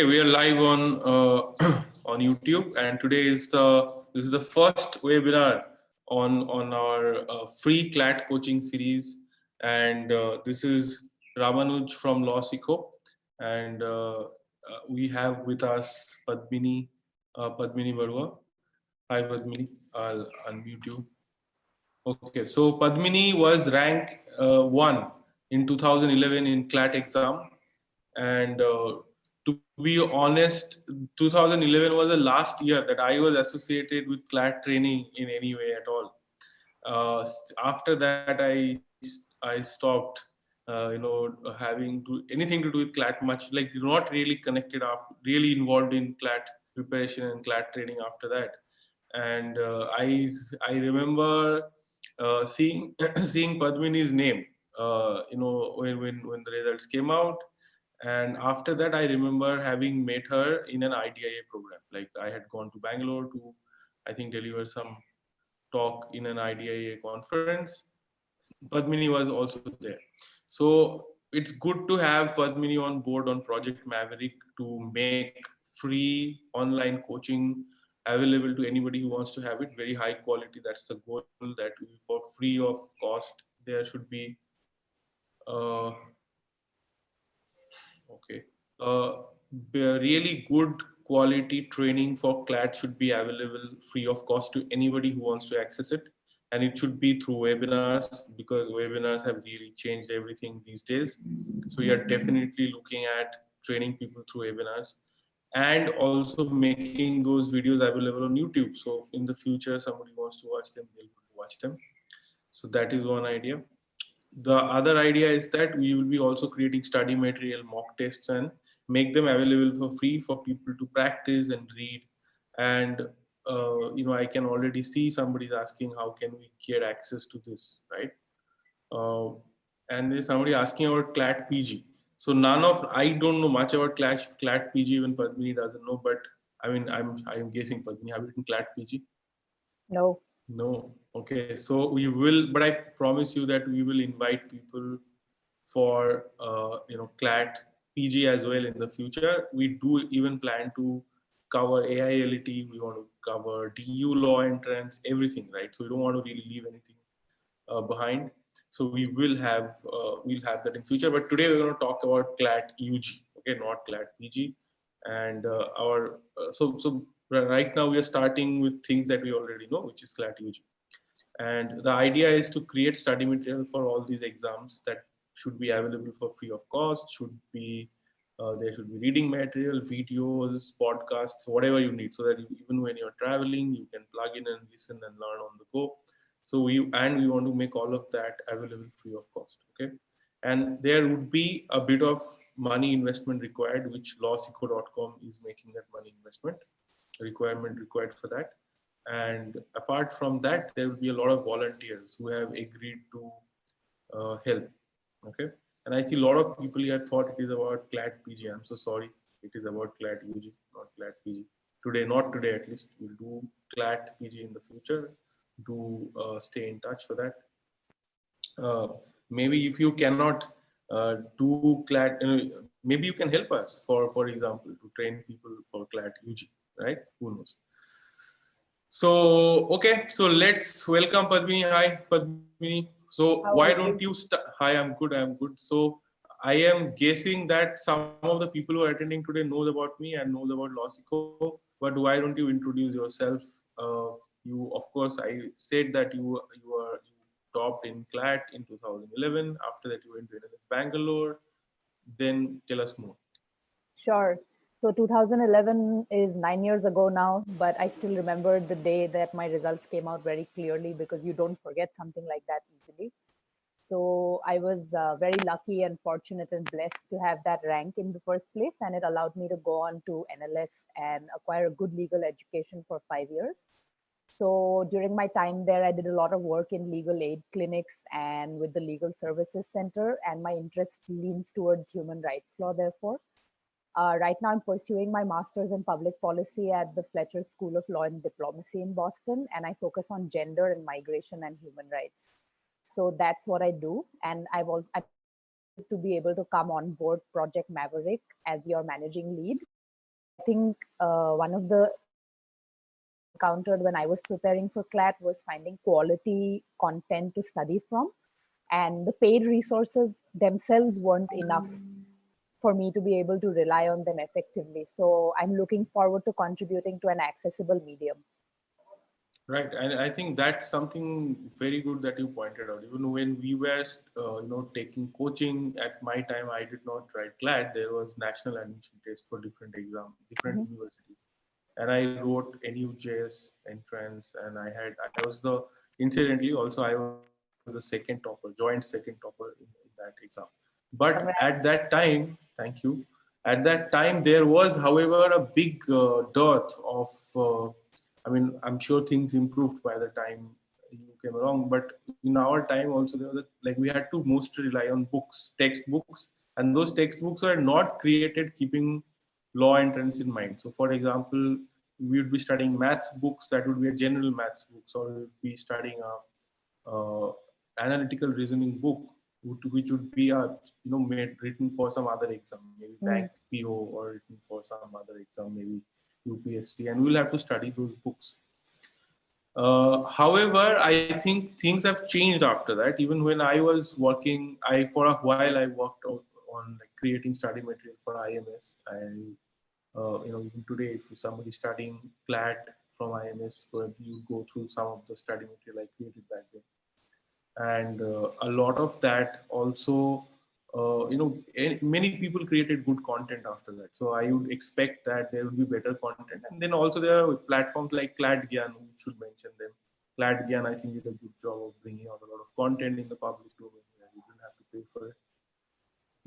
We are live on on YouTube, and today is the first webinar on our free CLAT coaching series, and this is Ramanuj from LawSikho, and we have with us Padmini Baruah. Hi Padmini, I'll unmute you. Okay, so Padmini was rank 1 in 2011 in CLAT exam, and to be honest, 2011 was the last year that I was associated with CLAT training in any way at all. After that, I stopped, having anything to do with CLAT much. Like not really connected up, really involved in CLAT preparation and CLAT training after that. And I remember seeing seeing Padmini's name, when the results came out. And after that, I remember having met her in an IDIA program. Like I had gone to Bangalore to, I think, deliver some talk in an IDIA conference. Padmini was also there. So it's good to have Padmini on board on Project Maverick to make free online coaching available to anybody who wants to have it. Very high quality. That's the goal, that for free of cost, there should be okay. Really good quality training for CLAT should be available free of cost to anybody who wants to access it. And it should be through webinars, because webinars have really changed everything these days. So we are definitely looking at training people through webinars and also making those videos available on YouTube. So in the future, somebody wants to watch them, they'll watch them. So that is one idea. The other idea is that we will be also creating study material, mock tests, and make them available for free for people to practice and read. And I can already see somebody's asking, how can we get access to this, right? And there's somebody asking about CLAT PG. So I don't know much about CLAT PG. Even Padmini doesn't know, but I mean, I'm guessing, Padmini, have you written CLAT PG? No. No. Okay. So we will, but I promise you that we will invite people for CLAT PG as well in the future. We do even plan to cover AILT. We want to cover DU law entrance, everything, right? So we don't want to really leave anything behind. So we'll have that in future. But today we're going to talk about CLAT UG, okay, not CLAT PG. And so right now we are starting with things that we already know, which is CLAT UG. And the idea is to create study material for all these exams that should be available for free of cost. There should be reading material, videos, podcasts, whatever you need, so that even when you're traveling, you can plug in and listen and learn on the go. So we want to make all of that available free of cost. Okay, and there would be a bit of money investment required, which lawsikho.com is making that money investment requirement required for that. And apart from that, there will be a lot of volunteers who have agreed to help. Okay, and I see a lot of people here thought it is about CLAT PG. I'm so sorry, it is about CLAT UG, not CLAT PG. Today, not today at least, we'll do CLAT PG in the future. Do stay in touch for that. Maybe if you cannot do CLAT, maybe you can help us, for example, to train people for CLAT UG, right? Who knows? So, okay, so let's welcome Padmini. Hi, Padmini. So why don't you start? Hi, I'm good. So I am guessing that some of the people who are attending today knows about me and knows about LawSikho, but why don't you introduce yourself? You, of course, I said that you topped in CLAT in 2011. After that, you went to Bangalore. Then tell us more. Sure. So 2011 is 9 years ago now, but I still remember the day that my results came out very clearly, because you don't forget something like that easily. So I was very lucky and fortunate and blessed to have that rank in the first place, and it allowed me to go on to NLS and acquire a good legal education for 5 years. So during my time there, I did a lot of work in legal aid clinics and with the Legal Services Center, and my interest leans towards human rights law, therefore. Right now, I'm pursuing my master's in public policy at the Fletcher School of Law and Diplomacy in Boston, and I focus on gender and migration and human rights. So that's what I do, and I'm to be able to come on board Project Maverick as your managing lead. think one of the issues that I encountered when I was preparing for CLAT was finding quality content to study from. And the paid resources themselves weren't enough for me to be able to rely on them effectively. So I'm looking forward to contributing to an accessible medium. Right, and I think that's something very good that you pointed out. Even when we were, taking coaching at my time, I did not write CLAT. There was national admission test for different exams, different Mm-hmm. universities, and I wrote NUJS entrance, and I was the incidentally also I was the second topper, joint second topper in that exam. But at Congrats. that time, thank you. At that time, there was, however, a big dearth of I mean, I'm sure things improved by the time you came along, but in our time also there was like we had to mostly rely on books, textbooks, and those textbooks were not created keeping law entrance in mind. So, for example, we would be studying maths books that would be a general maths books, or we would be studying a analytical reasoning book, which would be made written for some other exam, maybe bank PO, or written for some other exam, maybe UPSC, and we'll have to study those books. However, I think things have changed after that. Even when I was working, for a while I worked on like creating study material for IMS. Even today, if somebody studying CLAT from IMS, probably you go through some of the study material I created back then, and a lot of that also many people created good content after that, so I would expect that there would be better content. And then also there are platforms like CLAT Gyan, who should mention them. CLAT Gyan, I think, did a good job of bringing out a lot of content in the public domain where you don't have to pay for it.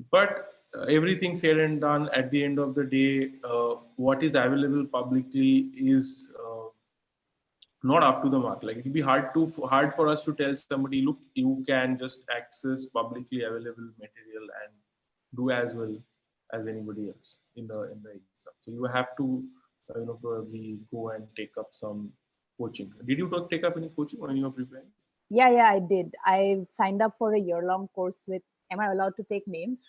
But everything said and done, at the end of the day, what is available publicly is not up to the mark. Like, it'd be hard for us to tell somebody, look, you can just access publicly available material and do as well as anybody else in the exam. So you have to probably go and take up some coaching. Did you take up any coaching when you were preparing? Yeah, I did. I signed up for a year-long course with, am I allowed to take names?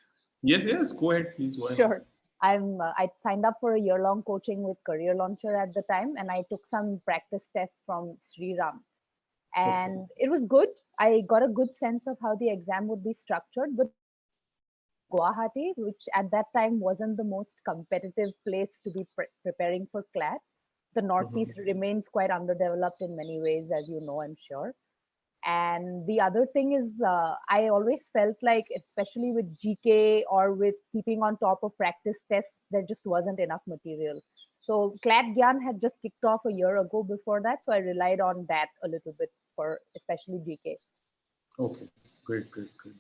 Yes, go ahead, please. Why not? Sure. I signed up for a year-long coaching with Career Launcher at the time, and I took some practice tests from Sriram. And Okay. it was good. I got a good sense of how the exam would be structured. But moving to Guwahati, which at that time wasn't the most competitive place to be preparing for CLAT, the Northeast Mhm. remains quite underdeveloped in many ways, as you know, I'm sure. And the other thing is, I always felt like, especially with GK or with keeping on top of practice tests, there just wasn't enough material. So CLAT Gyan had just kicked off a year ago before that. So I relied on that a little bit for especially GK. Okay, great.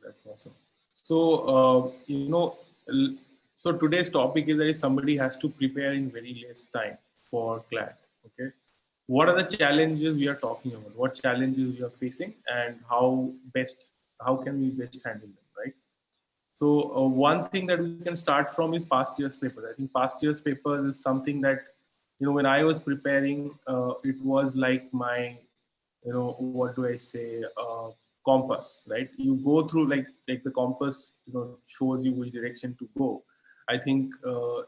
That's awesome. So, so today's topic is that if somebody has to prepare in very less time for CLAT, okay, what are the challenges we are talking about? What challenges we are facing, and how can we best handle them, right? So, one thing that we can start from is past year's papers. I think past year's papers is something that, when I was preparing, it was like my, what do I say, compass, right? You go through like the compass, shows you which direction to go. I think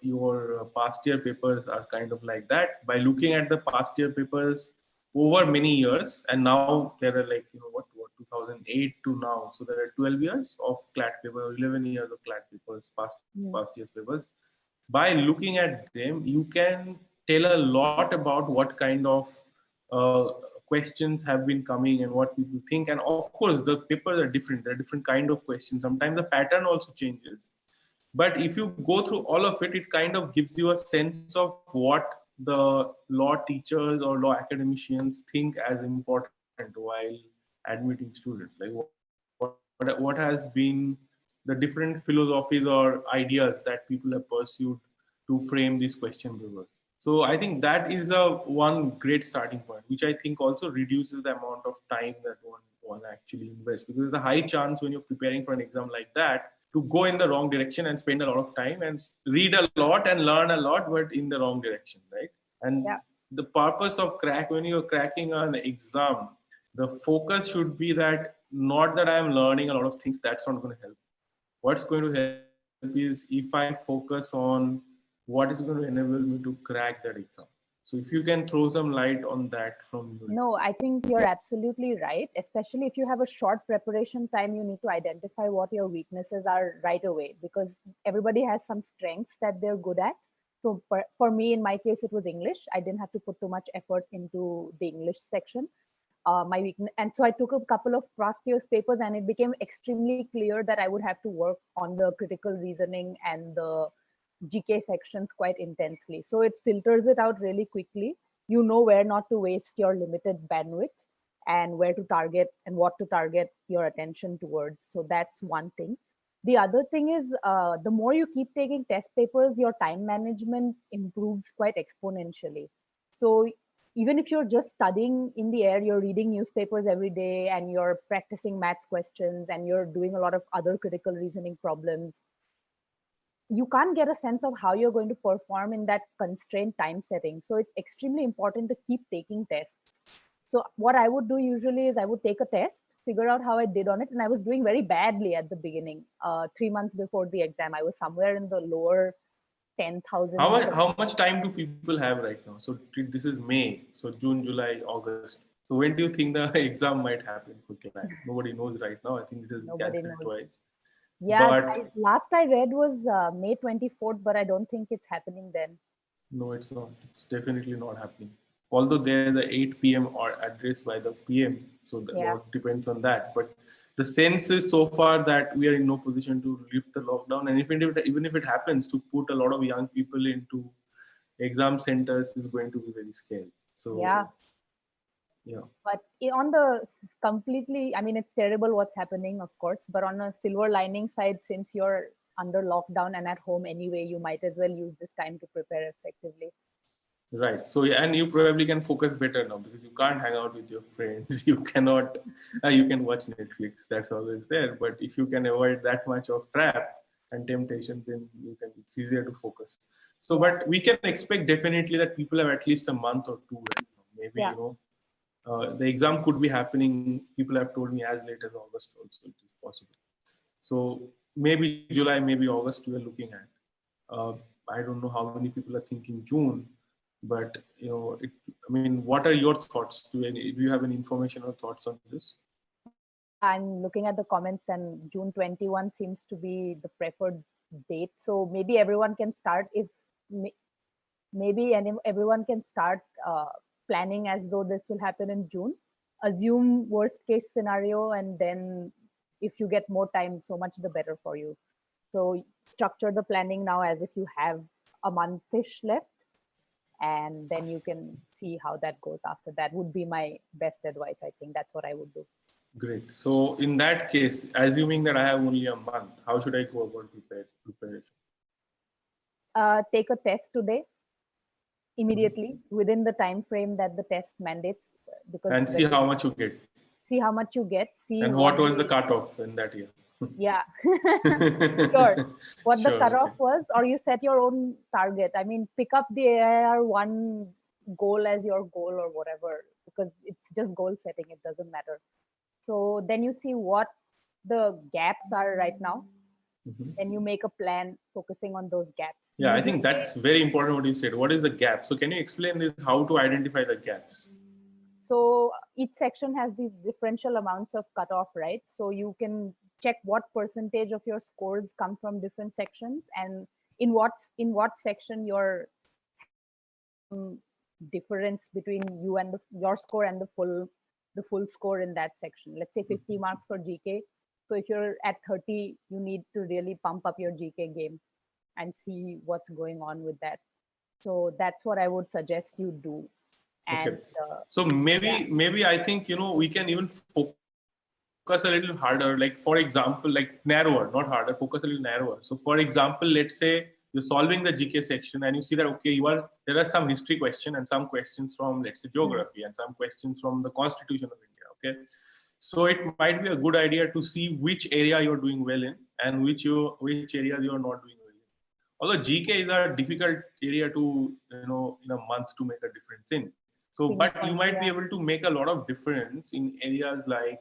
your past year papers are kind of like that. By looking at the past year papers over many years, and now there are like, what 2008 to now, so there are 12 years of CLAT paper, 11 years of CLAT papers, Mm. past year's papers. By looking at them, you can tell a lot about what kind of uh, questions have been coming and what people think. And of course, the papers are different. There are different kind of questions. Sometimes the pattern also changes. But if you go through all of it, it kind of gives you a sense of what the law teachers or law academicians think as important while admitting students. Like what has been the different philosophies or ideas that people have pursued to frame these question papers. So I think that is a one great starting point, which I think also reduces the amount of time that one actually invests, because there's a high chance when you're preparing for an exam like that to go in the wrong direction and spend a lot of time and read a lot and learn a lot, but in the wrong direction, right? And Yeah. the purpose of when you're cracking an exam, the focus should be that not that I'm learning a lot of things. That's not going to help. What's going to help is if I focus on what is going to enable me to crack that exam? So if you can throw some light on that from your No, I think you're absolutely right. Especially if you have a short preparation time, you need to identify what your weaknesses are right away, because everybody has some strengths that they're good at. So for me, in my case, it was English. I didn't have to put too much effort into the English section. My weakness, and so I took a couple of past year's papers, and it became extremely clear that I would have to work on the critical reasoning and the GK sections quite intensely. So it filters it out really quickly. You know where not to waste your limited bandwidth and where to target and what to target your attention towards. So that's one thing. The other thing is, the more you keep taking test papers, your time management improves quite exponentially. So even if you're just studying in the air, you're reading newspapers every day and you're practicing maths questions and you're doing a lot of other critical reasoning problems, you can't get a sense of how you're going to perform in that constrained time setting. So it's extremely important to keep taking tests. So what I would do usually is I would take a test, figure out how I did on it. And I was doing very badly at the beginning. 3 months before the exam, I was somewhere in the lower 10,000s. how much time do people have right now? So this is May, so June, July, August. So when do you think the exam might happen for CLAT? Nobody knows right now. I think it has been Nobody cancelled knows. twice. Yeah, But last I read was May 24th, but I don't think it's happening then. no, it's not. It's definitely not happening. Although there's the 8 p.m. or address by the PM, so the Yeah. lot depends on that. But the sense is so far that we are in no position to lift the lockdown. And even if it happens, to put a lot of young people into exam centers is going to be very scary. So Yeah. yeah. But on the completely, I mean, it's terrible what's happening, of course, but on a silver lining side, since you're under lockdown and at home anyway, you might as well use this time to prepare effectively. Right. So, and you probably can focus better now because you can't hang out with your friends. You cannot, you can watch Netflix. That's always there. But if you can avoid that much of trap and temptation, then it's easier to focus. So, but we can expect definitely that people have at least a month or two right now. Maybe, Yeah. The exam could be happening. People have told me as late as August also it is possible. So maybe July, maybe August we are looking at. I don't know how many people are thinking June, but I mean, what are your thoughts? Do you have any information or thoughts on this? Yeah, I'm looking at the comments, and June 21 seems to be the preferred date. So maybe everyone can start if maybe everyone can start planning as though this will happen in June. Assume worst case scenario, and then if you get more time, so much the better for you. So structure the planning now as if you have a monthish left, and then you can see how that goes after that. Would be my best advice. I think that's what I would do. Great. So in that case, assuming that I have only a month, how should I go about preparation? Take a test today, immediately within the time frame that the test mandates, because And see how much you get. see how much you get, see And what was the cutoff in that year? Yeah. Sure. What the Sure, cutoff okay. was, or you set your own target. I mean, pick up the AIR1 goal as your goal or whatever, because it's just goal setting. It doesn't matter. So then you see what the gaps are right now. Then you make a plan focusing on those gaps. Yeah, I Usually, think that's very important what you said. What is the gap? So can you explain this, how to identify the gaps? so each section has these differential amounts of cutoff, right? So you can check what percentage of your scores come from different sections, and in what section you're difference between you and your score and the full score in that section. Let's say 50 marks for GK. So if you're at 30, you need to really pump up your GK game and see what's going on with that. So that's what I would suggest you do. And Okay. So maybe I think we can even focus a little harder. Like for example, like narrower, not harder. Focus a little narrower. So for example, let's say you're solving the GK section and you see that okay, there are some history question and some questions from let's say geography and some questions from the Constitution of India. Okay. So it might be a good idea to see which area you're doing well in and which areas you're not doing well in. Although GK is a difficult area to in a month to make a difference in. So, but you might be able to make a lot of difference in areas like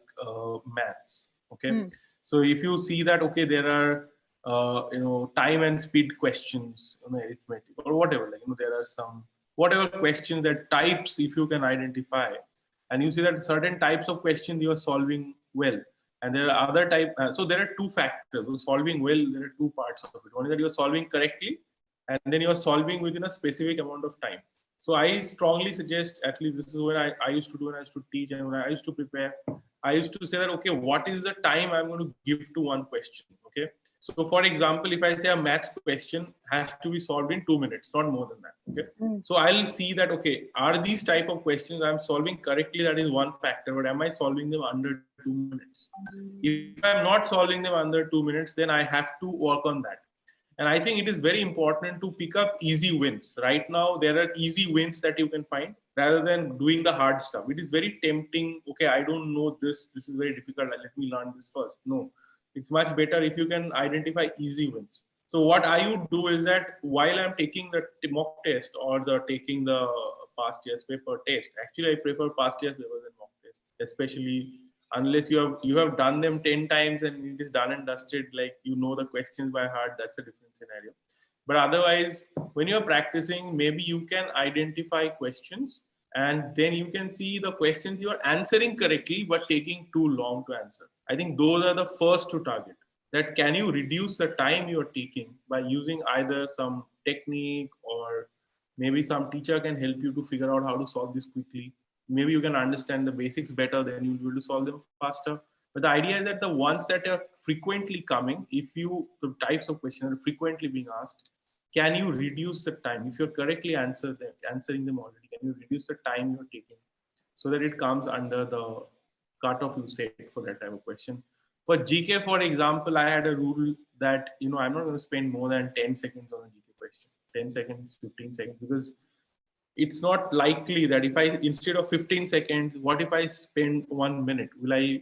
maths. Okay, so if you see that okay, there are time and speed questions on arithmetic or whatever. Like, there are some whatever questions that types, if you can identify, and you see that certain types of questions you are solving well, and there are other type. So there are two factors. So solving well, there are two parts of it. One is that you are solving correctly, and then you are solving within a specific amount of time. So I strongly suggest, at least this is what I used to do when I used to teach and when I used to prepare. I used to say that, okay, what is the time I'm going to give to one question? Okay. So for example, if I say a maths question has to be solved in 2 minutes, not more than that. Okay. So I'll see that, okay, are these type of questions I'm solving correctly? That is one factor, but am I solving them under 2 minutes? If I'm not solving them under 2 minutes, then I have to work on that. And I think it is very important to pick up easy wins. Right now, there are easy wins that you can find rather than doing the hard stuff. It is very tempting. Okay, I don't know this. This is very difficult. Let me learn this first. No, it's much better if you can identify easy wins. So what I would do is that while I'm taking the mock test or taking the past year's paper test, actually I prefer past year's paper than mock test, especially unless you have done them 10 times and it is done and dusted, like the questions by heart. That's a different scenario. But otherwise, when you're practicing, maybe you can identify questions and then you can see the questions you are answering correctly but taking too long to answer. I think those are the first to target. That can you reduce the time you're taking by using either some technique, or maybe some teacher can help you to figure out how to solve this quickly. Maybe you can understand the basics better, then you'll be able to solve them faster. But the idea is that the ones that are frequently coming, the types of questions are frequently being asked, can you reduce the time? If you're correctly answering them already, can you reduce the time you're taking so that it comes under the cutoff you set for that type of question? For GK, for example, I had a rule that, I'm not going to spend more than 10 seconds on a GK question. 10 seconds, 15 seconds, because it's not likely that if I, instead of 15 seconds, what if I spend 1 minute? Will I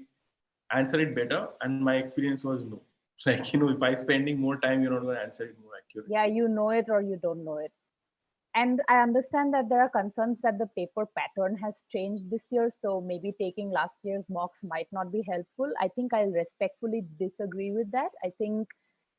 answer it better? And my experience was no. Like, by spending more time, you're not going to answer it more accurately. Yeah, you know it or you don't know it. And I understand that there are concerns that the paper pattern has changed this year. So maybe taking last year's mocks might not be helpful. I think I'll respectfully disagree with that. I think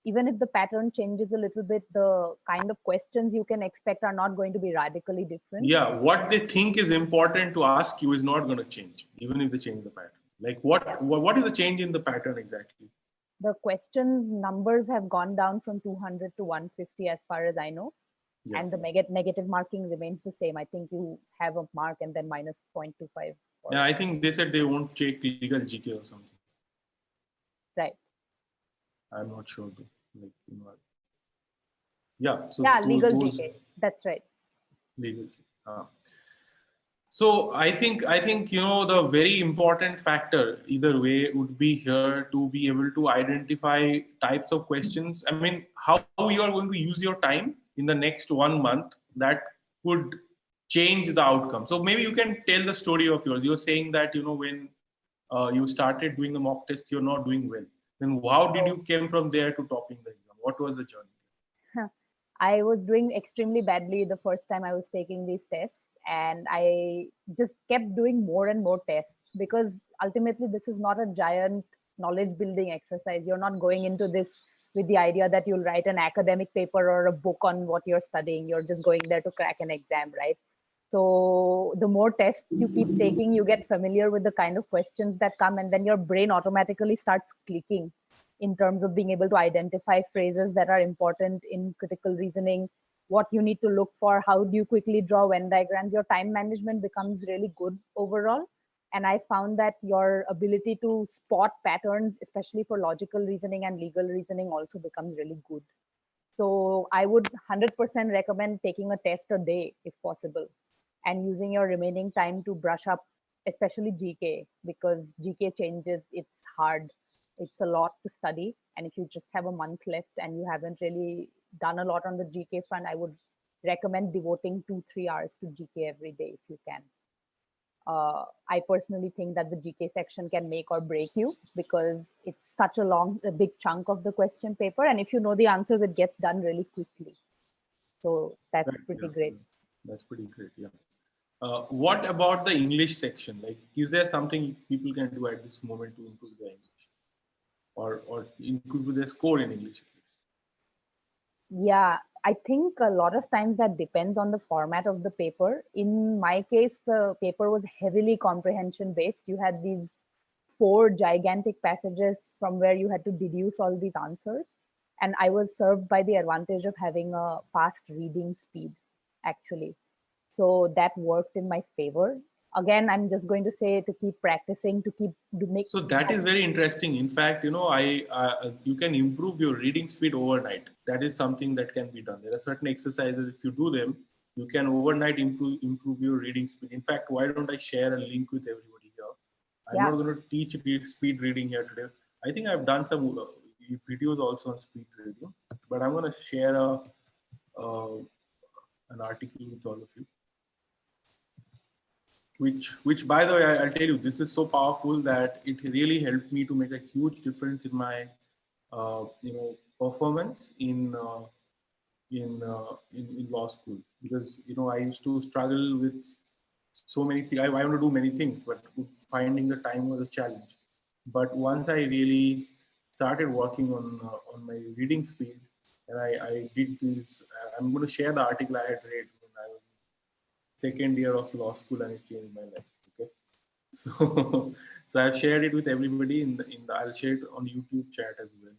even if the pattern changes a little bit, the kind of questions you can expect are not going to be radically different. Yeah, what they think is important to ask you is not going to change, even if they change the pattern. Like what is the change in the pattern exactly? The questions numbers have gone down from 200 to 150 as far as I know. Yeah. And the negative marking remains the same. I think you have a mark and then minus 0.25. Yeah, I think they said they won't check legal GK or something. Right. I'm not sure though. Like, yeah. So yeah, legal GK. That's right. Legal GK. So I think the very important factor either way would be here to be able to identify types of questions. I mean, how you are going to use your time in the next 1 month that could change the outcome. So maybe you can tell the story of yours. You're saying that when you started doing the mock test, you're not doing well. Then how did you came from there to topping the exam? What was the journey? I was doing extremely badly the first time I was taking these tests. And I just kept doing more and more tests because ultimately this is not a giant knowledge building exercise. You're not going into this with the idea that you'll write an academic paper or a book on what you're studying. You're just going there to crack an exam, right? So the more tests you keep taking, you get familiar with the kind of questions that come, and then your brain automatically starts clicking in terms of being able to identify phrases that are important in critical reasoning, what you need to look for, how do you quickly draw Venn diagrams. Your time management becomes really good overall. And I found that your ability to spot patterns, especially for logical reasoning and legal reasoning, also becomes really good. So I would 100% recommend taking a test a day if possible, and using your remaining time to brush up, especially GK, because GK changes, it's hard. It's a lot to study. And if you just have a month left and you haven't really done a lot on the GK front, I would recommend devoting 2-3 hours to GK every day if you can. I personally think that the GK section can make or break you because it's such a big chunk of the question paper. And if you know the answers, it gets done really quickly. So that's pretty great. That's pretty great, yeah. What about the English section? Like, is there something people can do at this moment to improve their English? Or improve their score in English at least? Yeah, I think a lot of times that depends on the format of the paper. In my case, the paper was heavily comprehension based. You had these four gigantic passages from where you had to deduce all these answers. And I was served by the advantage of having a fast reading speed, actually. So that worked in my favor. Again, I'm just going to say to keep practicing, to make. So that is very interesting. In fact, you can improve your reading speed overnight. That is something that can be done. There are certain exercises. If you do them, you can overnight improve your reading speed. In fact, why don't I share a link with everybody here? I'm Yeah, not going to teach speed reading here today. I think I've done some videos also on speed reading, but I'm going to share uh, an article with all of you. Which by the way, I'll tell you, this is so powerful that it really helped me to make a huge difference in my performance in law school, because I used to struggle with so many things. I want to do many things, but finding the time was a challenge. But once I really started working on my reading speed, and I did this, I'm going to share the article I had read when I was second year of law school, and it changed my life. Okay, so so I've shared it with everybody in the I'll share it on YouTube chat as well.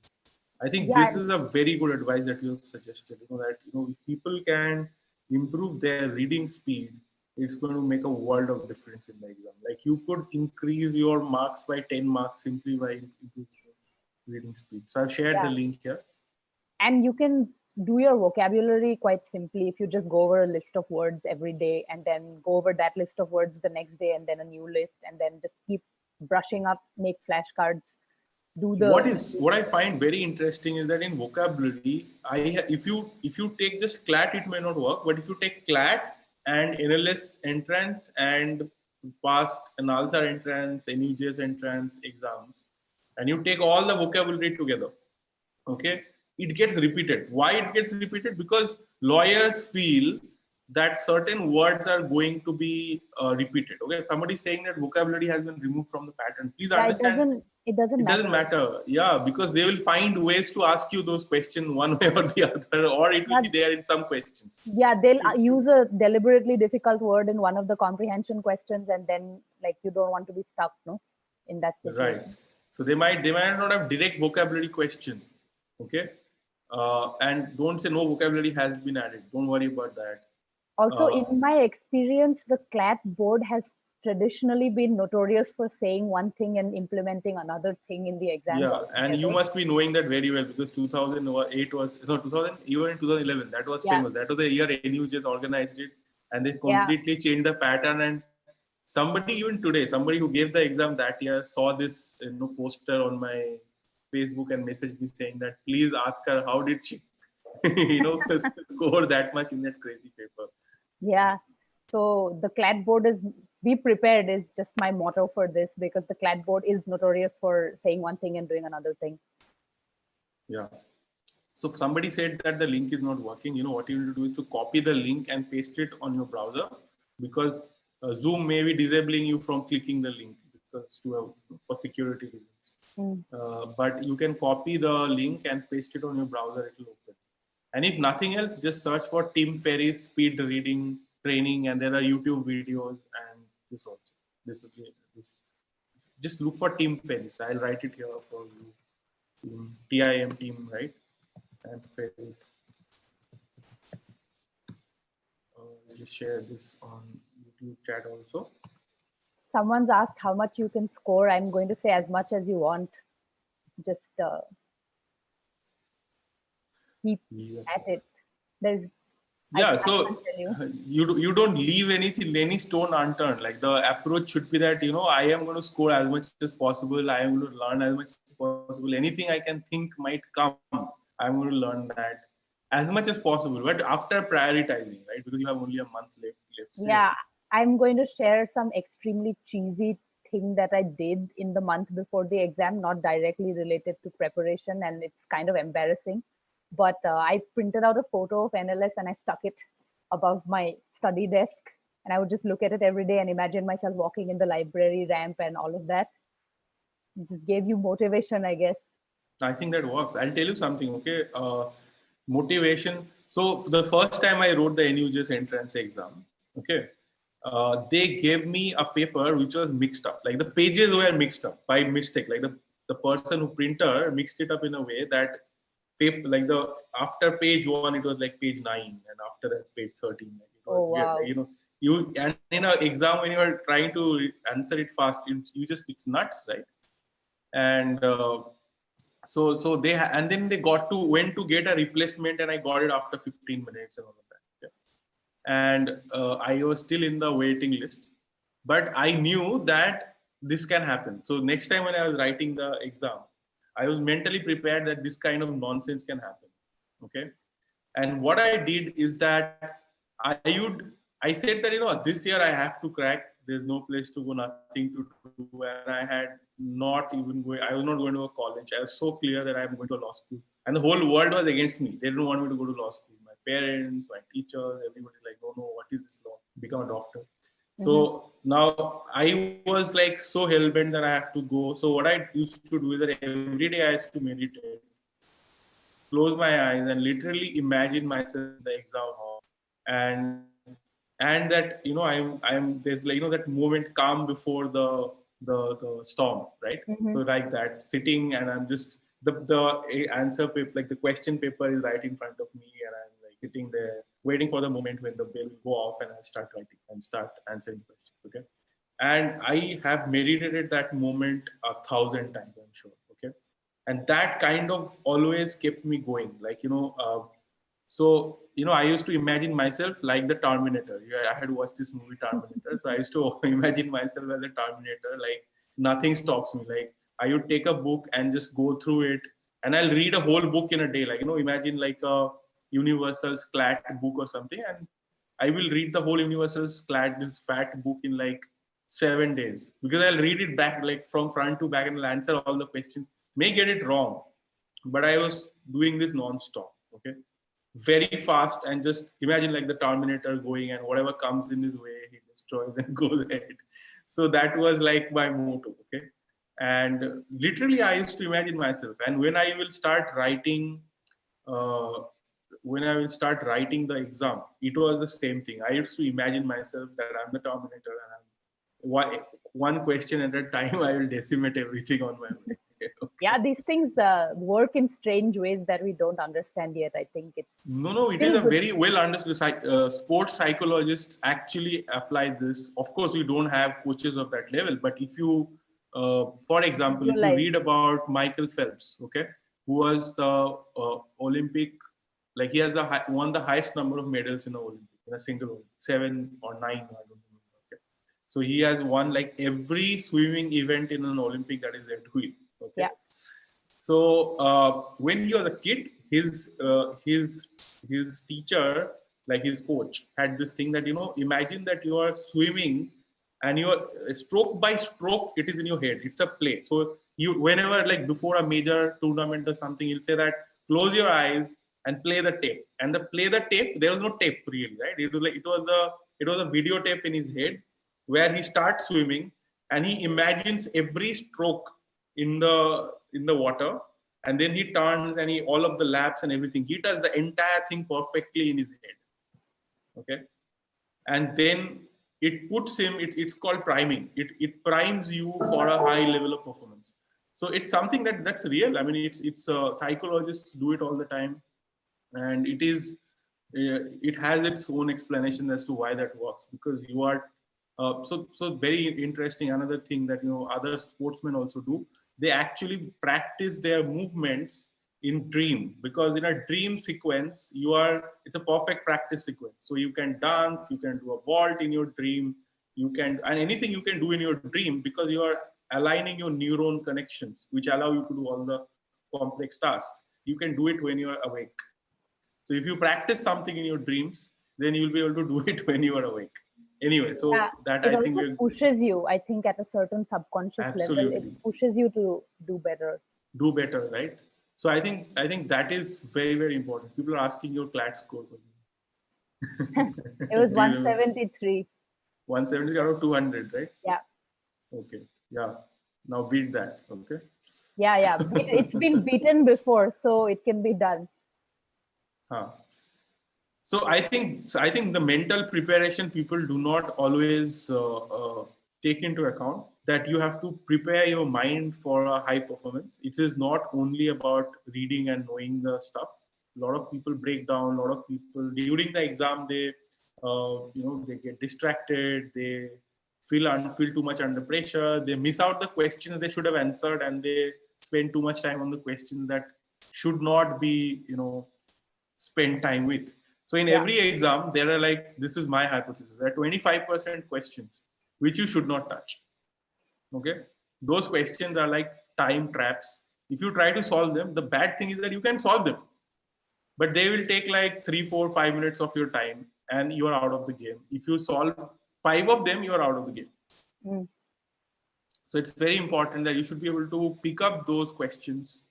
I think yeah, this is a very good advice that you have suggested. That if people can improve their reading speed, it's going to make a world of difference in the exam. Like you could increase your marks by 10 marks simply by improving your reading speed. So I've shared the yeah. link here. And you can do your vocabulary quite simply if you just go over a list of words every day and then go over that list of words the next day and then a new list and then just keep brushing up, make flashcards, do the. What I find very interesting is that in vocabulary, if you take just CLAT, it may not work. But if you take CLAT and NLS entrance and past NALSA entrance, NUJS entrance exams, and you take all the vocabulary together, okay, it gets repeated. Why it gets repeated? Because lawyers feel that certain words are going to be repeated. Okay, somebody saying that vocabulary has been removed from the pattern, please Yeah, understand, it doesn't it doesn't matter. matter. Yeah, because they will find ways to ask you those questions one way or the other, or it will Yeah, be there in some questions. yeah, they'll use a deliberately difficult word in one of the comprehension questions and then like you don't want to be stuck, no, in that Right. situation. So they might not have direct vocabulary question. Okay. And don't say no vocabulary has been added. Don't worry about that. Also, Uh, in my experience, the CLAT board has traditionally been notorious for saying one thing and implementing another thing in the exams Yeah, and you altogether. must be knowing that very well, because 2008 was no 2000, even in 2011 that was Yeah, famous. That was the year NU just organized it, and they yeah, completely changed the pattern. And somebody even today, somebody who gave the exam that year saw this poster on my Facebook and messaged me saying that please ask her how did she score that much in that crazy paper. yeah. So the CLAT board is be prepared is just my motto for this because the CLAT board is notorious for saying one thing and doing another thing. Yeah. So if somebody said that the link is not working, what you need to do is to copy the link and paste it on your browser, because Zoom may be disabling you from clicking the link because for security reasons. Mm. But you can copy the link and paste it on your browser, it will open. And if nothing else, just search for Tim Ferriss speed reading training, and there are YouTube videos and this also. This will be this. Just look for Tim Ferriss. I'll write it here for you. TIM team, right? And Ferriss. Just share this on YouTube chat also. Someone's asked how much you can score. I'm going to say as much as you want. Just keep Yeah. at it. There's, Yeah, I can't so tell you. you don't leave any stone unturned. Like the approach should be that I am going to score as much as possible. I am going to learn as much as possible. Anything I can think might come, I'm going to learn that as much as possible. But after prioritizing, right? Because you have only a month left Yeah, seriously. I'm going to share some extremely cheesy thing that I did in the month before the exam, not directly related to preparation, and it's kind of embarrassing. But I printed out a photo of NLS and I stuck it above my study desk, and I would just look at it every day and imagine myself walking in the library ramp and all of that. It just gave you motivation, I guess. I think that works. I'll tell you something, okay? Motivation. So for the first time I wrote the NUJS entrance exam, okay, they gave me a paper which was mixed up. Like the pages were mixed up by mistake. Like the person who printer mixed it up in a way that paper, like the after page 1 it was like page 9, and after that page 13. Like it was Oh, weird. wow. Like, you and in an exam when you are trying to answer it fast, you just, it's nuts, right? And so they and then they went to get a replacement, and I got it after 15 minutes and all of that. Yeah. And I was still in the waiting list, but I knew that this can happen. So next time when I was writing the exam, I was mentally prepared that this kind of nonsense can happen. Okay. And what I did is that I said that, this year I have to crack. There's no place to go, nothing to do. And I had not even going, I was not going to a college. I was so clear that I'm going to a law school. And the whole world was against me. They didn't want me to go to law school. My parents, my teachers, everybody like, no, what is this law? Become a doctor. So now I was like so hell-bent that I have to go. So what I used to do is that every day I used to meditate, close my eyes, and literally imagine myself in the exam hall, and that I'm there's like that moment calm before the storm, right? So like that, sitting, and I'm just the answer paper, like the question paper is right in front of me, and I'm like sitting there waiting for the moment when the bell will go off and I start writing and start answering questions. Okay. And I have meditated that moment 1,000 times, I'm sure. Okay. And that kind of always kept me going. Like, so, I used to imagine myself like the Terminator. Yeah, I had watched this movie Terminator. So I used to imagine myself as a Terminator, like nothing stops me. Like I would take a book and just go through it, and I'll read a whole book in a day. Like, imagine like a Universal's CLAT book or something. And I will read the whole Universal's CLAT, this fat book, in like 7 days, because I'll read it back, like from front to back, and I'll answer all the questions. May get it wrong, but I was doing this non-stop. Okay. Very fast, and just imagine like the Terminator going, and whatever comes in his way, he destroys and goes ahead. So that was like my motto. Okay. And literally I used to imagine myself. And when I will start writing, uh, the exam, it was the same thing. I used to imagine myself that I'm the Terminator, and one question at a time, I will decimate everything on my way. Okay. Yeah, these things work in strange ways that we don't understand yet. I think it's No, it is a very well understood. Sports psychologists actually apply this. Of course, we don't have coaches of that level, but if you, for example, if you read about Michael Phelps, okay, who was the Olympic, like he has won the highest number of medals in a single Olympic, 7 or 9, I don't remember. Okay, so he has won like every swimming event in an Olympic that is there to win. Okay. Yeah. So when he was a kid, his teacher, like his coach, had this thing that, imagine that you are swimming, and you are stroke by stroke, it is in your head. It's a play. So you, whenever, like before a major tournament or something, he'll say that close your eyes and play the tape. And play the tape, there was no tape really, right? It was like it was a videotape in his head, where he starts swimming and he imagines every stroke in the water, and then he turns, and all of the laps and everything, he does the entire thing perfectly in his head. Okay. And then it puts him, it's called priming. It primes you for a high level of performance. So it's something that's real. I mean, it's psychologists do it all the time, and it has its own explanation as to why that works, because you are so very interesting. Another thing that other sportsmen also do, they actually practice their movements in dream, because in a dream sequence it's a perfect practice sequence. So you can dance, you can do a vault in your dream, and anything you can do in your dream, because you are aligning your neuron connections, which allow you to do all the complex tasks. You can do it when you are awake. So if you practice something in your dreams, then you'll be able to do it when you are awake. Anyway, so that it I think also pushes you, I think, at a certain subconscious level, it pushes you to do better. Do better, right? So I think that is very, very important. People are asking your CLAT score. It was 173. 170 out of 200, right? Yeah. Okay. Yeah. Now beat that. Okay. Yeah. It's been beaten before, so it can be done. Huh. So I think the mental preparation people do not always take into account that you have to prepare your mind for a high performance. It is not only about reading and knowing the stuff. A lot of people break down. A lot of people during the exam they get distracted. They feel too much under pressure. They miss out the questions they should have answered, and they spend too much time on the questions that should not be spend time with. So in Yeah. every exam, there are like, this is my hypothesis, there are 25% questions which you should not touch. Okay. Those questions are like time traps. If you try to solve them, the bad thing is that you can solve them, but they will take like 3, 4, 5 minutes of your time and you are out of the game. If you solve 5 of them, you are out of the game. Mm. So it's very important that you should be able to pick up those questions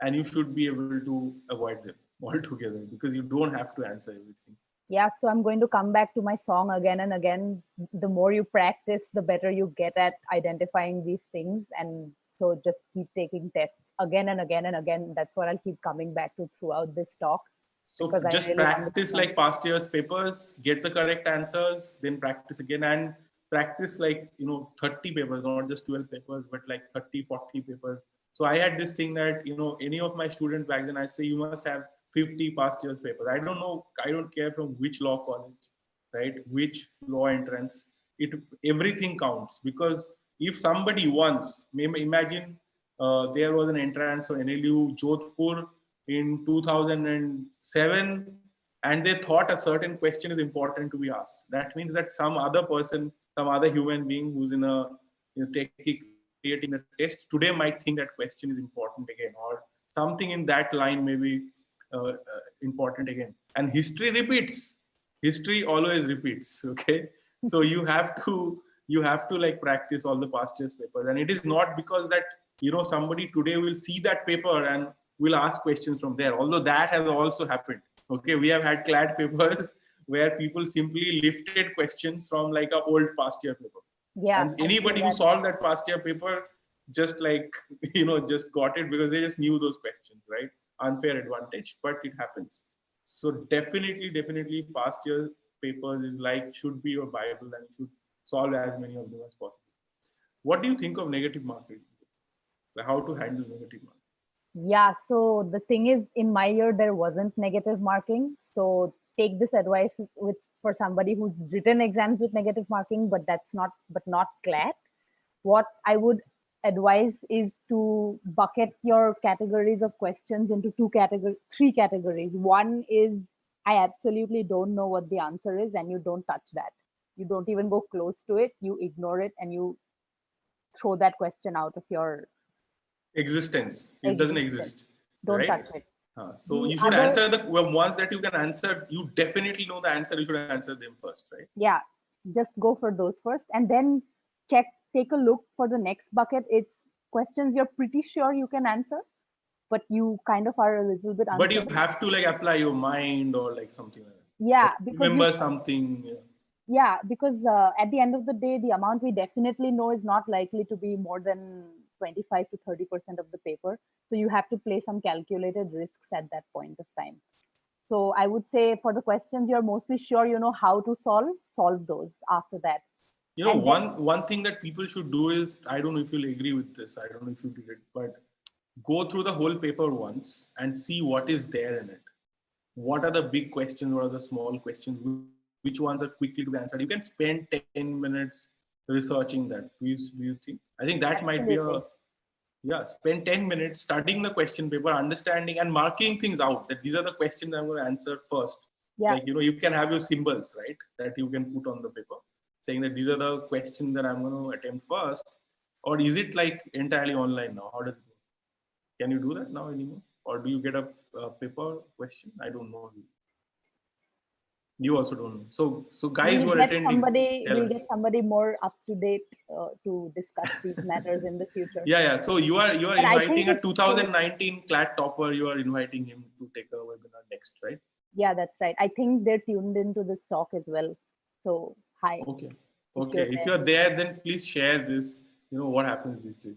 and you should be able to avoid them altogether because you don't have to answer everything. Yeah, so I'm going to come back to my song again and again. The more you practice, the better you get at identifying these things. And so just keep taking tests again and again and again. That's what I'll keep coming back to throughout this talk, So because I just really practice understand. like past year's papers, get the correct answers, then practice again and practice like, 30 papers, not just 12 papers, but like 30, 40 papers. So I had this thing that, any of my students back then, I say you must have 50 past year's papers. I don't know, I don't care from which law college, right? Which law entrance, everything counts because if somebody once, maybe imagine there was an entrance for NLU Jodhpur in 2007 and they thought a certain question is important to be asked. That means that some other person, some other human being who's in a creating a test today might think that question is important again, or something in that line may be important again. And history repeats. History always repeats. Okay, so you have to like practice all the past year's papers, and it is not because that somebody today will see that paper and will ask questions from there. Although that has also happened. Okay, we have had CLAT papers where people simply lifted questions from like a old past year paper, Yeah, and I've seen anybody who that. solved that past year paper just like just got it because they just knew those questions, right? Unfair advantage, but it happens. So definitely past year papers is like should be your bible and you should solve as many of them as possible. What do you think of negative marketing? Like how to handle negative marketing? Yeah, so the thing is, in my year, there wasn't negative marking. So take this advice with for somebody who's written exams with negative marking, but not CLAT. What I would advise is to bucket your categories of questions into three categories. One is I absolutely don't know what the answer is, and you don't touch that. You don't even go close to it. You ignore it and you throw that question out of your Existence, it doesn't existence. exist, Don't right? touch it. So The you should other, answer the ones that you can answer. You definitely know the answer. You should answer them first, right? yeah, just go for those first, and then check, take a look for the next bucket. It's questions you're pretty sure you can answer, but you kind of are a little bit But you uncertain. have to like apply your mind or like something like that, or Yeah, because remember something. Yeah. at the end of the day, the amount we definitely know is not likely to be more than 25 to 30% of the paper. So you have to play some calculated risks at that point of time. So I would say for the questions you're mostly sure you know how to solve those after that. And then One thing that people should do is, I don't know if you'll agree with this. I don't know if you did it, but go through the whole paper once and see what is there in it. What are the big questions? What are the small questions? Which ones are quickly to be answered? You can spend 10 minutes researching that. Do you think? I think that might be a, absolutely. yeah, spend 10 minutes studying the question paper, understanding and marking things out that these are the questions I'm going to answer first. Yeah. Like, you can have your symbols, right? That you can put on the paper saying that these are the questions that I'm going to attempt first. Or is it like entirely online now? How does it go? Can you do that now anymore? Or do you get a paper question? I don't know. You also don't know. So guys who are attending, tell We'll get us. somebody more up to date to discuss these matters in the future. Yeah. So you are But I think inviting a it's so, 2019 CLAT topper. You are inviting him to take a webinar next, right? yeah, that's right. I think they're tuned into this talk as well. So hi, Okay. if Okay. you're If there. you are there, then please share this. What happens these days.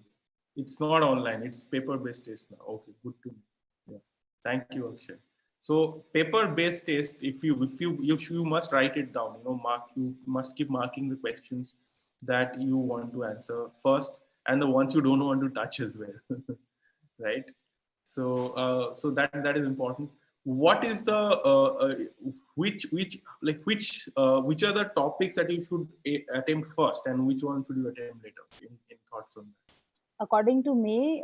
It's not online. It's paper-based test now. Okay. Good to know. Yeah. Thank you, Akshay. So paper-based test, if you must write it down. You must keep marking the questions that you want to answer first, and the ones you don't want to touch as well, right? So that is important. What is the which are the topics that you should attempt first, and which one should you attempt later? In thoughts on that. According to me,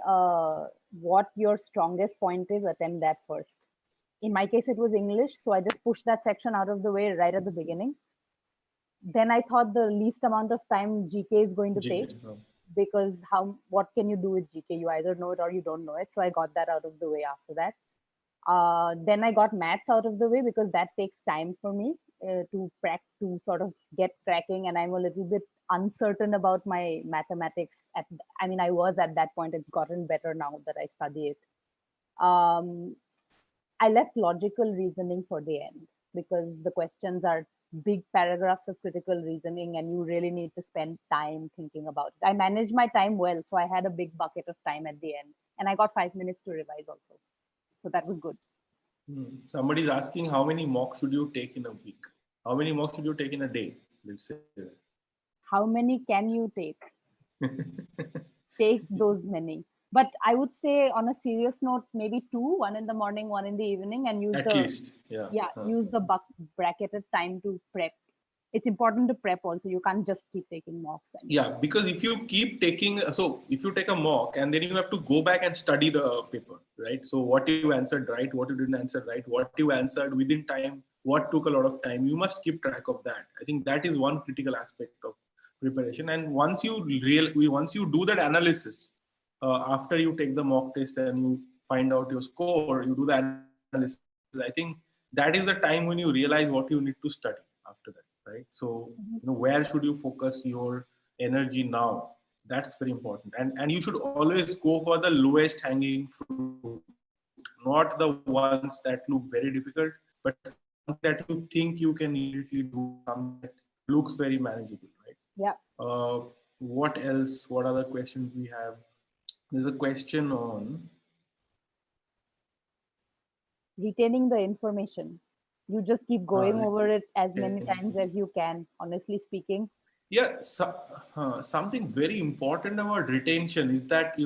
what your strongest point is, attempt that first. In my case, it was English, so I just pushed that section out of the way right at the beginning. Then I thought the least amount of time GK is going to take, because what can you do with GK? You either know it or you don't know it. So I got that out of the way after that. Then I got maths out of the way, because that takes time for me to sort of get cracking, and I'm a little bit uncertain about my mathematics. I was at that point. It's gotten better now that I study it. I left logical reasoning for the end, because the questions are big paragraphs of critical reasoning, and you really need to spend time thinking about it. I managed my time well, so I had a big bucket of time at the end, and I got 5 minutes to revise also. So that was good. Somebody's asking, how many mocks should you take in a week? How many mocks should you take in a day? Let's say. How many can you take? Take those many. But I would say, on a serious note, maybe 2, one in the morning, one in the evening, and use use the bracketed time to prep. It's important to prep also. You can't just keep taking mocks. Because if you keep taking, so if you take a mock and then you have to go back and study the paper, right? So what you answered right, what you didn't answer right, what you answered within time, what took a lot of time, you must keep track of that. I think that is one critical aspect of preparation. And once you do that analysis, after you take the mock test and you find out your score, you do the analysis. I think that is the time when you realize what you need to study after that, right? So, where should you focus your energy now? That's very important. And you should always go for the lowest hanging fruit, not the ones that look very difficult, but that you think you can immediately do, something that looks very manageable, right? Yeah. What else? What other questions we have? There's a question on retaining the information. You just keep going over it as many times as you can, honestly speaking. Yeah, something very important about retention is that,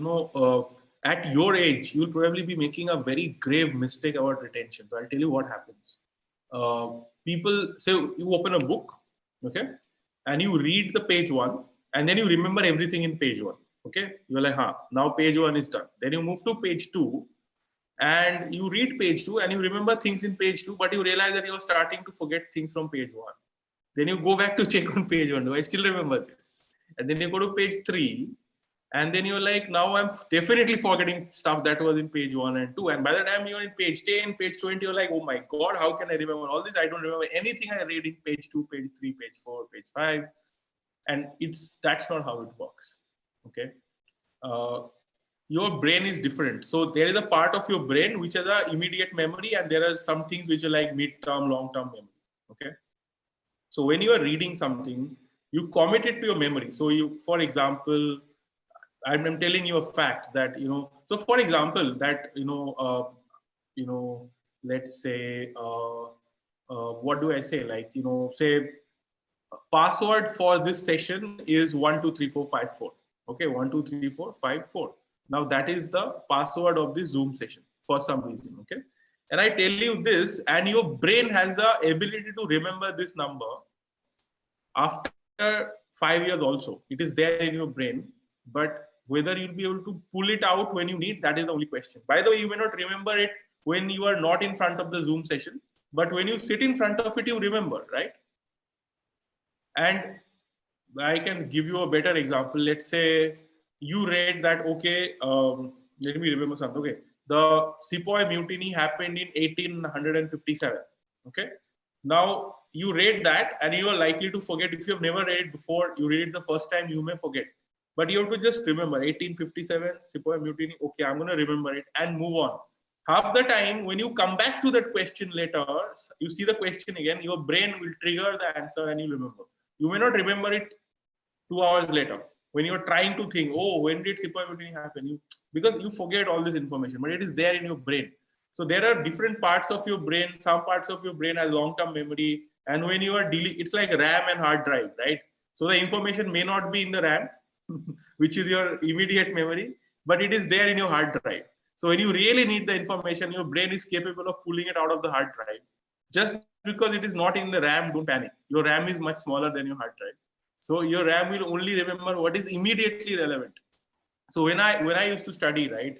at your age, you'll probably be making a very grave mistake about retention. So I'll tell you what happens. People say you open a book, okay, and you read the page 1, and then you remember everything in page 1. Okay, you're like, now page 1 is done. Then you move to page 2, and you read page 2, and you remember things in page 2, but you realize that you're starting to forget things from page 1. Then you go back to check on page 1. Do I still remember this? And then you go to page 3, and then you're like, now I'm definitely forgetting stuff that was in page 1 and 2. And by the time you're in page 10, page 20, you're like, oh my God, how can I remember all this? I don't remember anything I read in page 2, page 3, page 4, page 5. And that's not how it works. Okay. Your brain is different. So there is a part of your brain which has an immediate memory, and there are some things which are like mid-term, long-term memory. Okay. So when you are reading something, you commit it to your memory. So for example, I'm telling you a fact that, so for example, that, let's say, what do I say? Like, say password for this session is 123454. Okay. 123454. Now that is the password of the Zoom session for some reason. Okay. And I tell you this, and your brain has the ability to remember this number after 5 years also. It is there in your brain, but whether you'll be able to pull it out when you need, that is the only question. By the way, you may not remember it when you are not in front of the Zoom session, but when you sit in front of it, you remember, right? And I can give you a better example. Let's say you read that, okay, let me remember something. Okay, the Sepoy mutiny happened in 1857. Okay, now you read that and you are likely to forget. If you have never read it before, you read it the first time, you may forget. But you have to just remember 1857 Sepoy mutiny. Okay, I'm going to remember it and move on. Half the time, when you come back to that question later, you see the question again, your brain will trigger the answer and you remember. You may not remember it 2 hours later when you're trying to think, oh, when did Sepoy mutiny happen? Because you forget all this information, but it is there in your brain. So there are different parts of your brain. Some parts of your brain has long-term memory. And when you are dealing, it's like RAM and hard drive, right? So the information may not be in the RAM, which is your immediate memory, but it is there in your hard drive. So when you really need the information, your brain is capable of pulling it out of the hard drive. Just because it is not in the RAM, don't panic. Your RAM is much smaller than your hard drive. So your RAM will only remember what is immediately relevant. So when I used to study, right,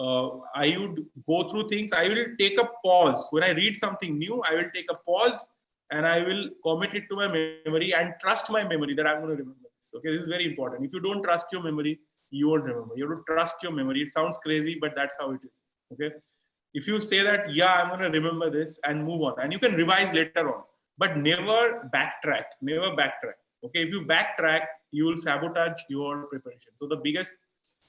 I would go through things. I will take a pause when I read something new. I will take a pause and I will commit it to my memory and trust my memory that I'm going to remember this. Okay, this is very important. If you don't trust your memory, you won't remember. You have to trust your memory. It sounds crazy, but that's how it is. Okay, if you say that, yeah, I'm going to remember this and move on, and you can revise later on, but never backtrack. Never backtrack. Okay, if you backtrack, you will sabotage your preparation. So the biggest,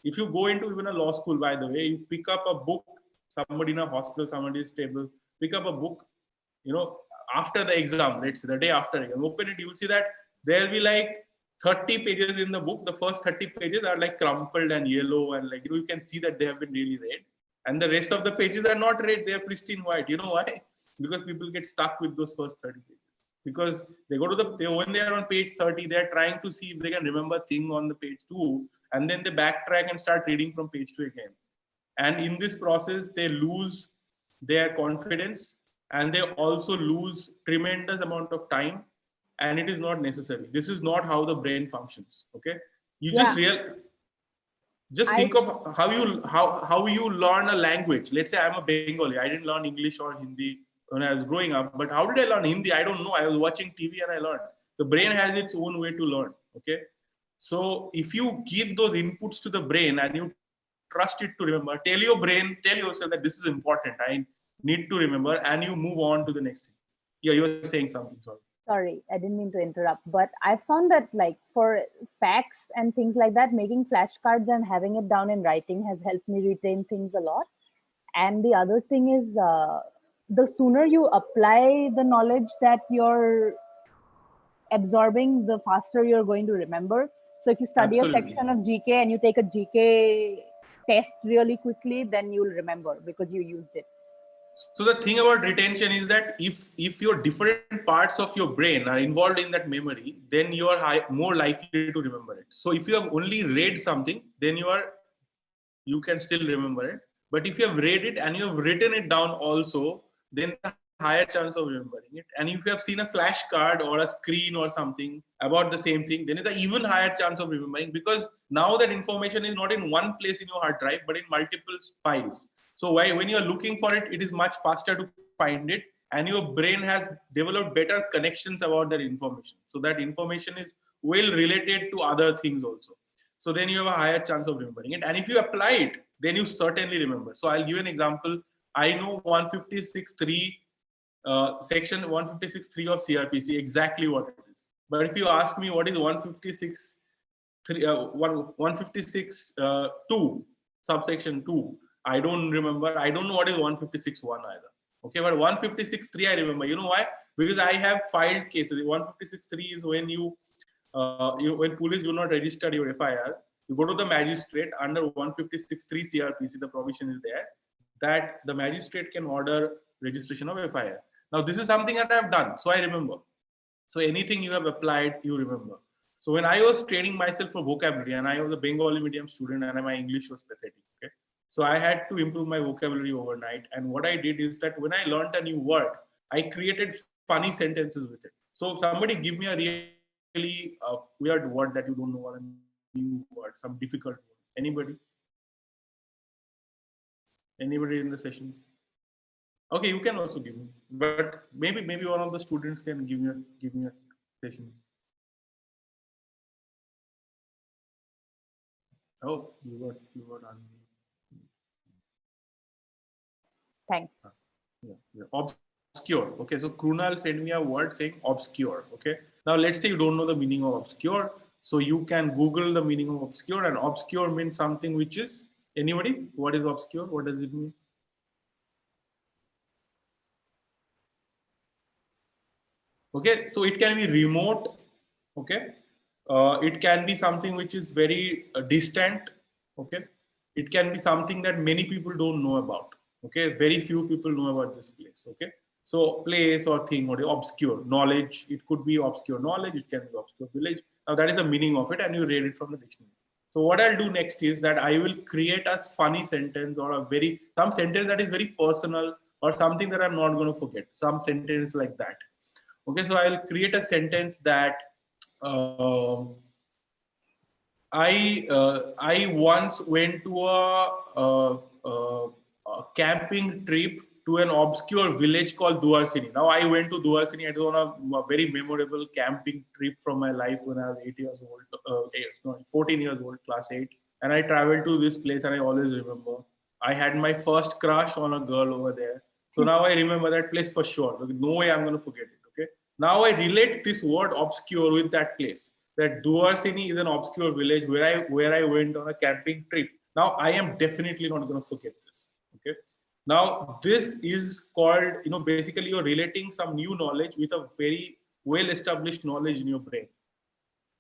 if you go into even a law school, by the way, you pick up a book, somebody in a hostel, somebody is stable, pick up a book, after the exam, let's say the day after exam, open it, you will see that there'll be like 30 pages in the book. The first 30 pages are like crumpled and yellow, and like, you can see that they have been really read. And the rest of the pages are not red, they are pristine white. You know why? Because people get stuck with those first 30 pages. Because they go to when they are on page 30, they are trying to see if they can remember thing on the page 2, and then they backtrack and start reading from page 2 again. And in this process, they lose their confidence, and they also lose tremendous amount of time, and it is not necessary. This is not how the brain functions. Okay, you just think of how you learn a language. Let's say I'm a Bengali. I didn't learn English or Hindi when I was growing up. But how did I learn Hindi? I don't know. I was watching TV and I learned. The brain has its own way to learn. Okay. So if you give those inputs to the brain and you trust it to remember, tell yourself that this is important. I need to remember, and you move on to the next thing. Yeah, you're saying something. Sorry, I didn't mean to interrupt, but I found that like for facts and things like that, making flashcards and having it down in writing has helped me retain things a lot. And the other thing is, the sooner you apply the knowledge that you're absorbing, the faster you're going to remember. So if you study a section of GK and you take a GK test really quickly, then you'll remember because you used it. So the thing about retention is that if your different parts of your brain are involved in that memory, then you are more likely to remember it. So if you have only read something, then you can still remember it. But if you have read it and you have written it down also, then a higher chance of remembering it. And if you have seen a flashcard or a screen or something about the same thing, then it's an even higher chance of remembering, because now that information is not in one place in your hard drive, but in multiple files. So when you are looking for it, it is much faster to find it, and your brain has developed better connections about that information. So that information is well related to other things also. So then you have a higher chance of remembering it. And if you apply it, then you certainly remember. So I'll give an example. I know 156.3 section 156.3 of CRPC exactly what it is. But if you ask me what is 156.2 subsection 2, I don't remember. I don't know what is 156.1 either. Okay, but 156.3 I remember. You know why? Because I have filed cases. 156.3 is when when police do not register your FIR, you go to the magistrate under 156.3 CRPC. The provision is there that the magistrate can order registration of FIR. Now this is something that I have done, so I remember. So anything you have applied, you remember. So when I was training myself for vocabulary, and I was a Bengali medium student, and my English was pathetic. Okay, so I had to improve my vocabulary overnight. And what I did is that when I learned a new word, I created funny sentences with it. So somebody give me a really weird word that you don't know, what a new word, some difficult word. Anybody in the session? Okay, you can also give me, but maybe one of the students can give me a session. Oh, you got on. Thanks. Yeah. Obscure. Okay, so Krunal sent me a word saying obscure. Okay, now let's say you don't know the meaning of obscure, so you can Google the meaning of obscure, and obscure means something which is, anybody? What is obscure? What does it mean? Okay, so it can be remote. Okay, it can be something which is very distant. Okay, it can be something that many people don't know about. Okay, very few people know about this place. Okay, so place or thing or obscure knowledge. It could be obscure knowledge. It can be obscure village. Now that is the meaning of it, and you read it from the dictionary. So what I'll do next is that I will create a funny sentence or some sentence that is very personal or something that I'm not going to forget. Some sentence like that. Okay, so I'll create a sentence that. I once went to a camping trip to an obscure village called Duarsini. Now I went to Duarsini. It was on a very memorable camping trip from my life when I was 8 years old, 14 years old, class 8. And I traveled to this place, and I always remember. I had my first crush on a girl over there. So now I remember that place for sure. No way I'm going to forget it. Okay. Now I relate this word obscure with that place. That Duarsini is an obscure village where I went on a camping trip. Now I am definitely not going to forget this. Okay. Now this is called, basically you're relating some new knowledge with a very well established knowledge in your brain.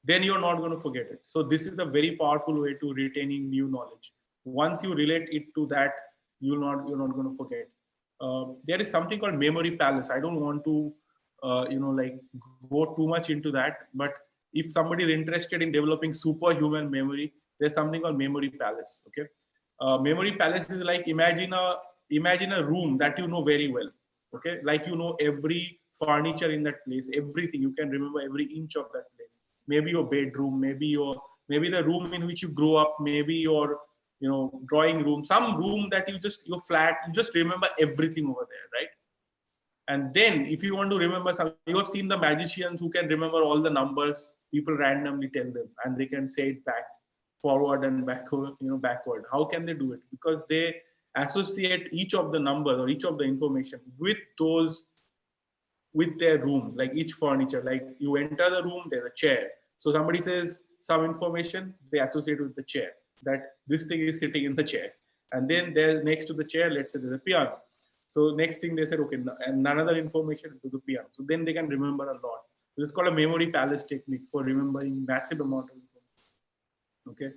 Then you're not going to forget it. So this is a very powerful way to retaining new knowledge. Once you relate it to that, you're not going to forget. There is something called memory palace. I don't want to like go too much into that, but if somebody is interested in developing superhuman memory, there's something called memory palace. Okay, memory palace is like imagine a room that you know very well. Okay, like every furniture in that place, everything. You can remember every inch of that place. Maybe your bedroom, maybe the room in which you grew up, maybe your drawing room, some room that your flat, you just remember everything over there, right? And then if you want to remember something, you have seen the magicians who can remember all the numbers people randomly tell them, and they can say it back, forward and backward. How can they do it? Because they associate each of the numbers or each of the information with their room, like each furniture. Like you enter the room, there's a chair. So somebody says some information, they associate with the chair, that this thing is sitting in the chair. And then there's next to the chair, let's say there's a piano. So next thing they said, okay, and another information to the piano. So then they can remember a lot. So it's called a memory palace technique for remembering massive amount of information. Okay.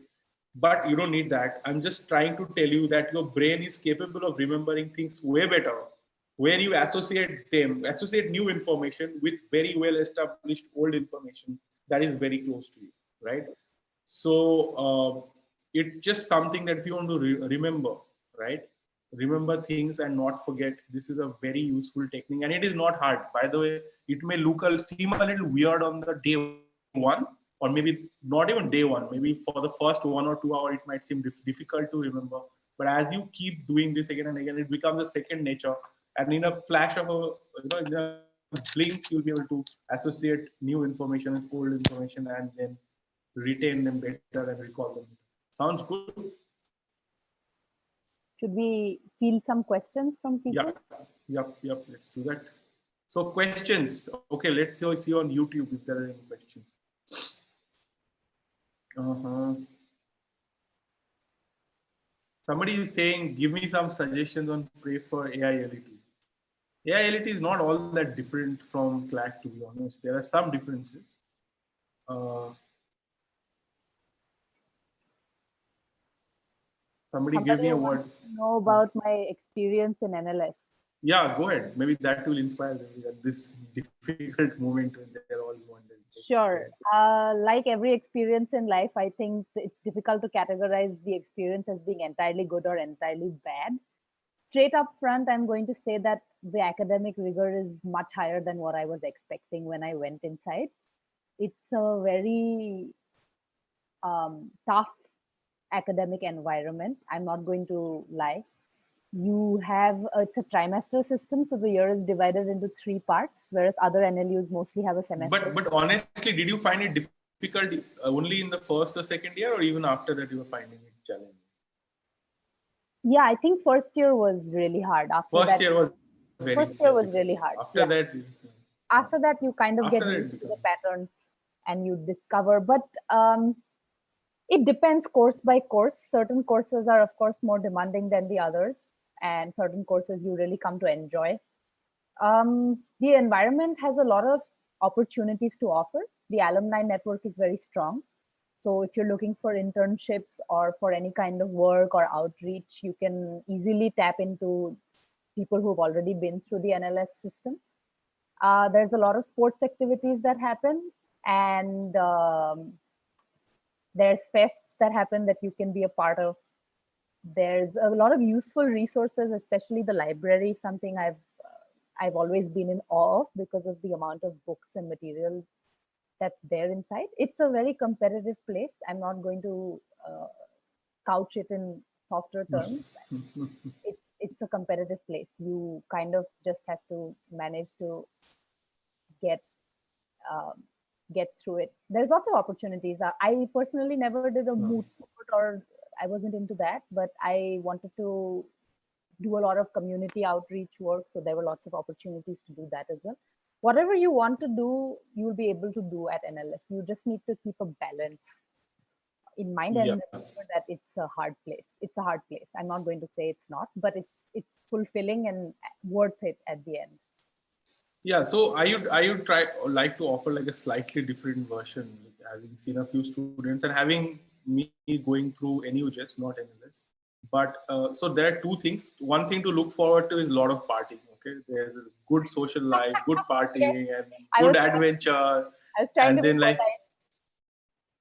But you don't need that. I'm just trying to tell you that your brain is capable of remembering things way better where you associate new information with very well established old information that is very close to you, right? So it's just something that if you want to remember, right? Remember things and not forget. This is a very useful technique, and it is not hard. By the way, it may seem a little weird on the day one, or maybe not even day one. Maybe for the first 1 or 2 hours, it might seem difficult to remember. But as you keep doing this again and again, it becomes a second nature. And in a flash of in a blink, you'll be able to associate new information with old information and then retain them better and recall them. Sounds good? Should we field some questions from people? Yep. Let's do that. So questions. Okay, let's see on YouTube if there are any questions. Somebody is saying, give me some suggestions on Pray for AI-LET. AI-LET is not all that different from CLAT, to be honest. There are some differences. Somebody gave me a word. Know about my experience in NLS. Yeah, go ahead. Maybe that will inspire them at this difficult moment when they're all wondering. Sure. Like every experience in life, I think it's difficult to categorize the experience as being entirely good or entirely bad. Straight up front, I'm going to say that the academic rigor is much higher than what I was expecting when I went inside. It's a very tough academic environment. I'm not going to lie. You have it's a trimester system, so the year is divided into 3 parts, whereas other NLUs mostly have a semester. But honestly, did you find it difficult only in the first or second year, or even after that you were finding it challenging? Yeah, I think first year was really hard. First year was really hard. After that, you kind of get used to the pattern and you discover. But it depends course by course. Certain courses are, of course, more demanding than the others, and certain courses you really come to enjoy. The environment has a lot of opportunities to offer. The alumni network is very strong. So if you're looking for internships or for any kind of work or outreach, you can easily tap into people who've already been through the NLS system. There's a lot of sports activities that happen, and there's fests that happen that you can be a part of. There's a lot of useful resources, especially the library, something I've always been in awe of because of the amount of books and material that's there inside. It's a very competitive place. I'm not going to couch it in softer terms. It's a competitive place. You kind of just have to manage to get um, get through it. There's lots of opportunities. I personally never did a moot court, or I wasn't into that, but I wanted to do a lot of community outreach work. So there were lots of opportunities to do that as well. Whatever you want to do, you'll be able to do at NLS. You just need to keep a balance in mind and Yeah. remember that it's a hard place. It's a hard place. I'm not going to say it's not, but it's fulfilling and worth it at the end. Yeah, so I would try like to offer like a slightly different version, like having seen a few students and having me going through NUJS, not NLS. But so there are two things. One thing to look forward to is a lot of partying. Okay, there's a good social life, good Yes, partying, and I good was adventure, I was trying and to be then like polite.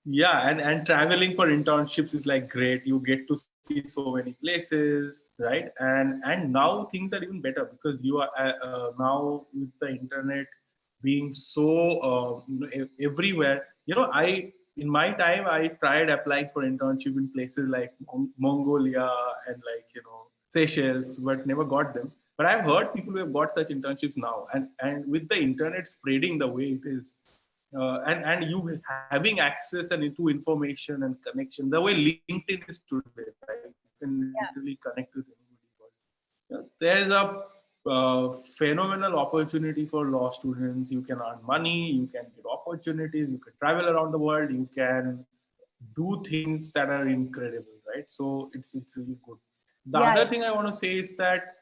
yeah, and traveling for internships is like great. You get to see so many places, right? And now things are even better because you are now with the internet being so everywhere. In my time I tried applying for internship in places like Mongolia and like Seychelles, but never got them. But I've heard people who have got such internships now, and with the internet spreading the way it is, and you having access and into information and connection the way LinkedIn is today, right? You can literally connect with anybody. There is a phenomenal opportunity for law students. You can earn money, you can get opportunities, you can travel around the world, you can do things that are incredible, right? So it's really good. The Yeah, other thing I want to say is that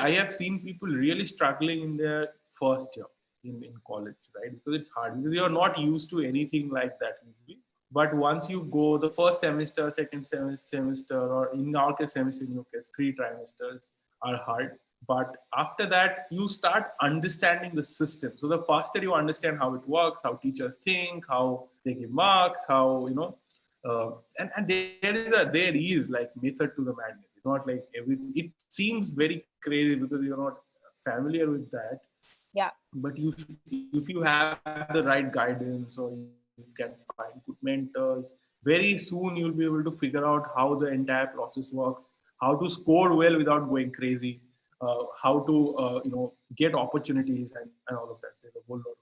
I have seen people really struggling in their first year in college, right? Because it's hard because you're not used to anything like that usually. But once you go the first semester, second semester, or in our case, semester, in your case, 3 trimesters are hard. But after that, you start understanding the system. So the faster you understand how it works, how teachers think, how they give marks, how and there is like method to the madness. It's not like everything. It seems very crazy because you're not familiar with that, yeah, but if you have the right guidance or you can find good mentors, very soon you'll be able to figure out how the entire process works, how to score well without going crazy, how to get opportunities and all of that. There's a whole lot.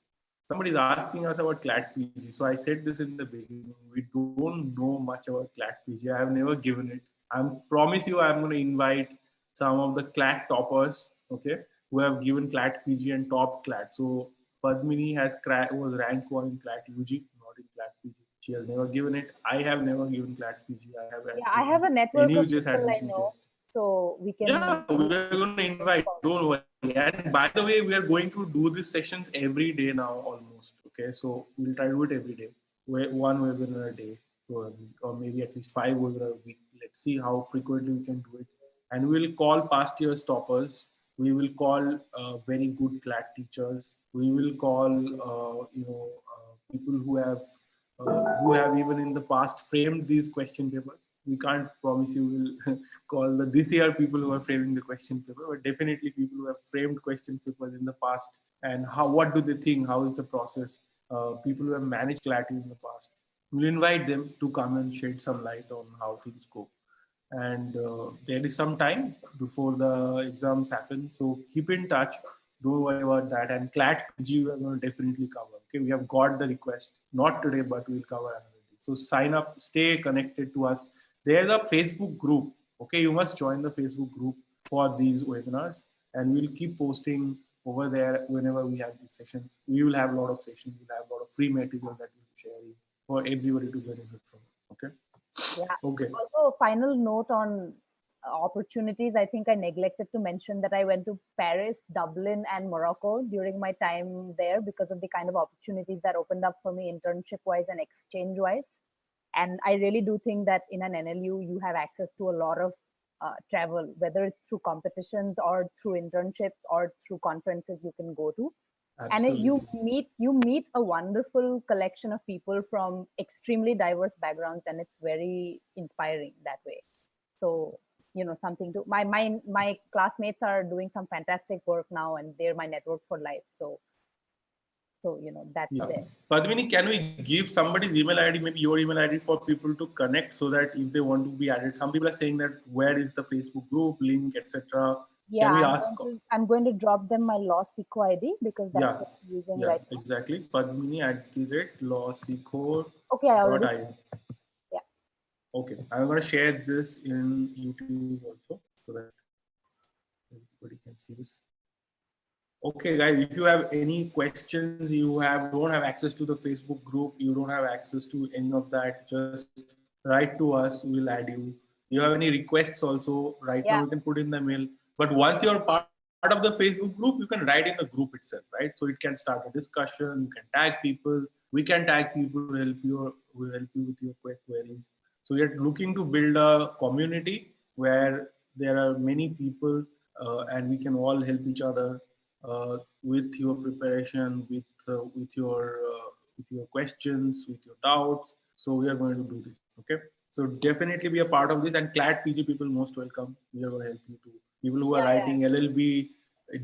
Somebody is asking us about CLAT PG. So I said this in the beginning. We don't know much about CLAT PG. I have never given it. I promise you, I'm going to invite some of the CLAT toppers, okay, who have given CLAT PG and top CLAT. So Padmini was rank 1 in CLAT UG, not in CLAT PG. She has never given it. I have never given CLAT PG. I have yeah. I have a network of NUJ's people I admission know, test. so we Yeah, can we are going to invite. Don't worry. And by the way, we are going to do these sessions every day now, almost. Okay, so we'll try to do it every day, one webinar a day, or maybe at least 5 webinar a week. Let's see how frequently we can do it. And we'll call past year toppers. We will call very good CLAT teachers. We will call people who have even in the past framed these question papers. We can't promise you will call the this year people who are framing the question paper, but definitely people who have framed question papers in the past and what do they think, how is the process, people who have managed clarity in the past. We'll invite them to come and shed some light on how things go. And there is some time before the exams happen, so keep in touch. Don't worry about that. And CLAT PG we are going to definitely cover. Okay, we have got the request, not today, but we'll cover another day. So sign up, stay connected to us. There's a Facebook group. Okay, you must join the Facebook group for these webinars, and we'll keep posting over there whenever we have these sessions. We will have a lot of sessions. We'll have a lot of free material that we'll share for everybody to benefit from. Okay. yeah. Okay. Also, a final note on opportunities. I think I neglected to mention that I went to Paris, Dublin, and Morocco during my time there because of the kind of opportunities that opened up for me internship wise and exchange wise. And I really do think that in an NLU, you have access to a lot of travel, whether it's through competitions or through internships or through conferences you can go to. And Absolutely. you meet a wonderful collection of people from extremely diverse backgrounds, and it's very inspiring that way. So, something to my classmates are doing some fantastic work now, and they're my network for life. So that's Yeah. there. Padmini, can we give somebody's email ID, maybe your email ID, for people to connect so that if they want to be added? Some people are saying that where is the Facebook group link, etc. Yeah, Can we ask? I'm going to drop them my LawSikho ID because that's Yeah, what I'm using yeah, right now. exactly. Okay, I already. Padmini@lawsikho.in. Yeah. Okay, I'm going to share this in YouTube also so that everybody can see this. Okay, guys, if you have any questions, don't have access to the Facebook group, you don't have access to any of that, just write to us, we'll add you. You have any requests also, right now Yeah. you can put in the mail. But once you're part of the Facebook group, you can write in the group itself, right? So it can start a discussion, you can tag people, we can tag people to help you, will help you with your queries. So we are looking to build a community where there are many people and we can all help each other with your preparation, with your questions, with your doubts. So we are going to do this. Okay. So definitely be a part of this, and CLAT PG people most welcome. We are going to help you too. People who are Yeah, yeah. writing LLB,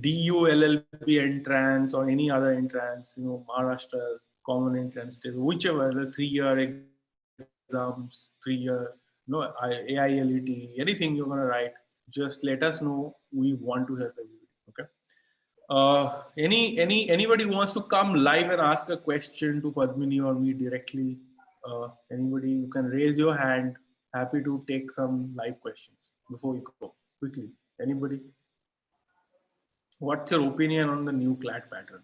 DU LLB entrance or any other entrance, Maharashtra common entrance test, whichever, the 3-year exams, 3-year, AILET, anything you're going to write, just let us know. We want to help everybody. Okay. Anybody wants to come live and ask a question to Padmini or me directly? Anybody, you can raise your hand. Happy to take some live questions before we go quickly. Anybody? What's your opinion on the new CLAT pattern?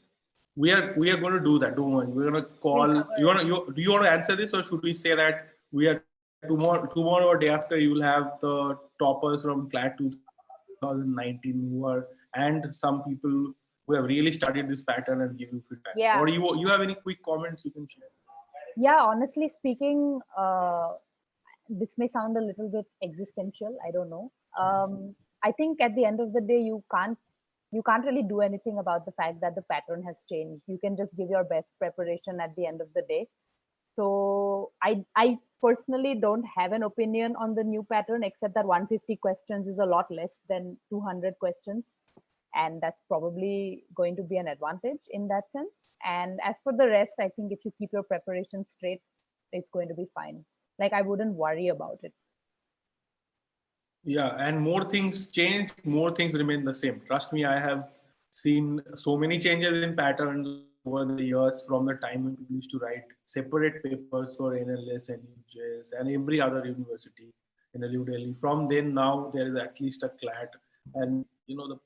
We are going to do that. Don't worry. We're going to We'll call. cover it. Do you want to answer this, or should we say that we are tomorrow or day after you will have the toppers from CLAT 2019 who are, and some people who have really studied this pattern and give you feedback? Yeah. Or you have any quick comments you can share? Yeah, honestly speaking, this may sound a little bit existential. I don't know. I think at the end of the day, you can't really do anything about the fact that the pattern has changed. You can just give your best preparation at the end of the day. So I personally don't have an opinion on the new pattern, except that 150 questions is a lot less than 200 questions. And that's probably going to be an advantage in that sense. And as for the rest, I think if you keep your preparation straight, it's going to be fine. Like, I wouldn't worry about it. Yeah, and more things change, more things remain the same. Trust me, I have seen so many changes in patterns over the years, from the time when people used to write separate papers for NLS and UJS and every other university in New Delhi. From then, now there is at least a CLAT, and the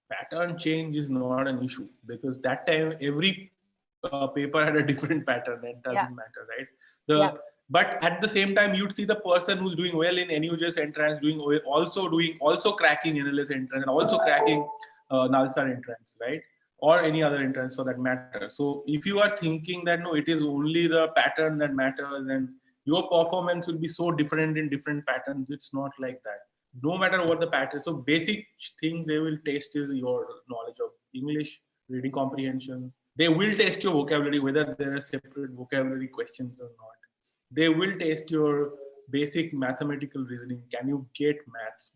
pattern change is not an issue, because that time every paper had a different pattern. It doesn't Yeah. matter, right? Yeah. But at the same time, you'd see the person who's doing well in NUJS entrance also cracking NLS entrance and also cracking Nalsar entrance, right? Or any other entrance for that matter. So if you are thinking that no, it is only the pattern that matters and your performance will be so different in different patterns, it's not like that. No matter what the pattern. So basic thing they will test is your knowledge of English, reading comprehension. They will test your vocabulary, whether there are separate vocabulary questions or not. They will test your basic mathematical reasoning. Can you get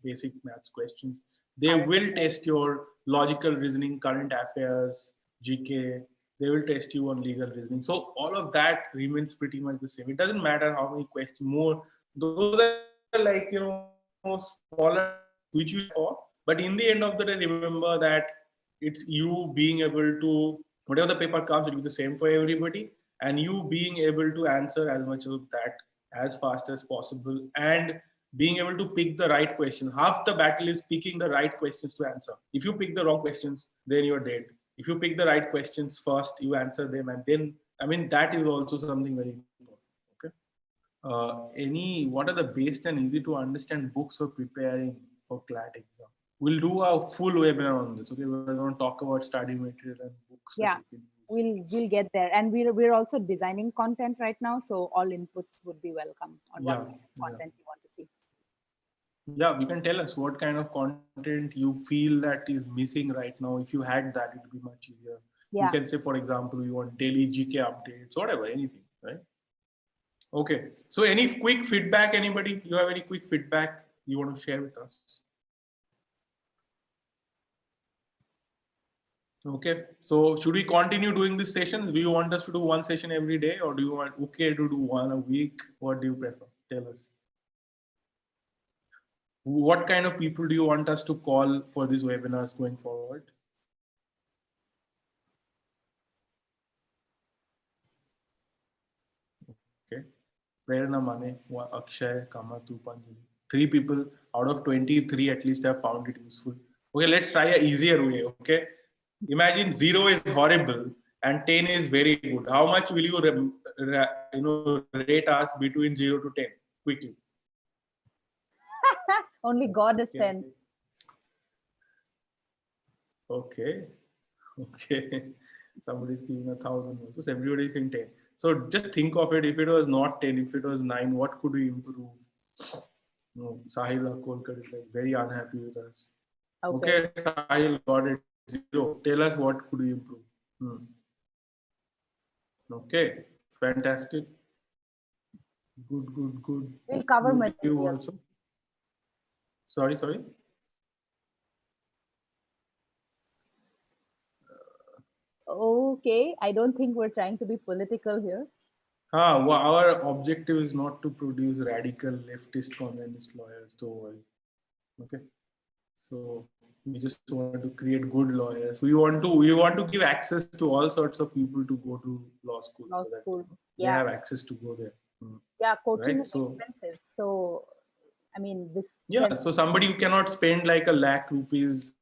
basic maths questions? They will test your logical reasoning, current affairs, GK. They will test you on legal reasoning. So all of that remains pretty much the same. It doesn't matter how many questions more. Those are like, smaller which you for. But in the end of the day, remember that it's you being able to, whatever the paper comes, it will be the same for everybody. And you being able to answer as much of that as fast as possible and being able to pick the right question. Half the battle is picking the right questions to answer. If you pick the wrong questions, then you're dead. If you pick the right questions first, you answer them, and then, that is also something very important. Okay. What are the best and easy to understand books for preparing for CLAT exam? We'll do a full webinar on this. Okay, we're going to talk about study material and books. Yeah. we'll get there, and we're also designing content right now, so all inputs would be welcome on what kind of content you want to see. Yeah, you can tell us what kind of content you feel that is missing right now. If you had that, it would be much easier. You Yeah. can say, for example, you want daily GK updates, whatever, anything, right? Okay. So any quick feedback, anybody? You have any quick feedback you want to share with us? Okay. So should we continue doing this session? Do you want us to do one session every day, or do you want okay to do one a week? What do you prefer? Tell us. What kind of people do you want us to call for these webinars going forward? Okay. Prerna Mane, Akshay, Kamatu, Panjali. 3 people out of 23 at least have found it useful. Okay, let's try a easier way. Okay. Imagine 0 is horrible and 10 is very good. How much will you, rate us between 0 to 10? Quickly. Only God is 10. Okay. Okay. Somebody's giving 1,000. So everybody's in 10. So just think of it. If it was not 10, if it was 9, what could we improve? No, Sahil Kolkar is like very unhappy with us. Okay, Sahil got it. 0. Tell us what could we improve. Okay, fantastic. Good. We'll cover you material. Also. Sorry. Okay, I don't think we're trying to be political here. Well, our objective is not to produce radical leftist communist lawyers, don't worry. Okay, so we just want to create good lawyers. We want to give access to all sorts of people to go to law school, so that they have access to go there. Yeah, coaching right? is expensive. So, I mean, this. Yeah, so somebody who cannot spend like ₹1,00,000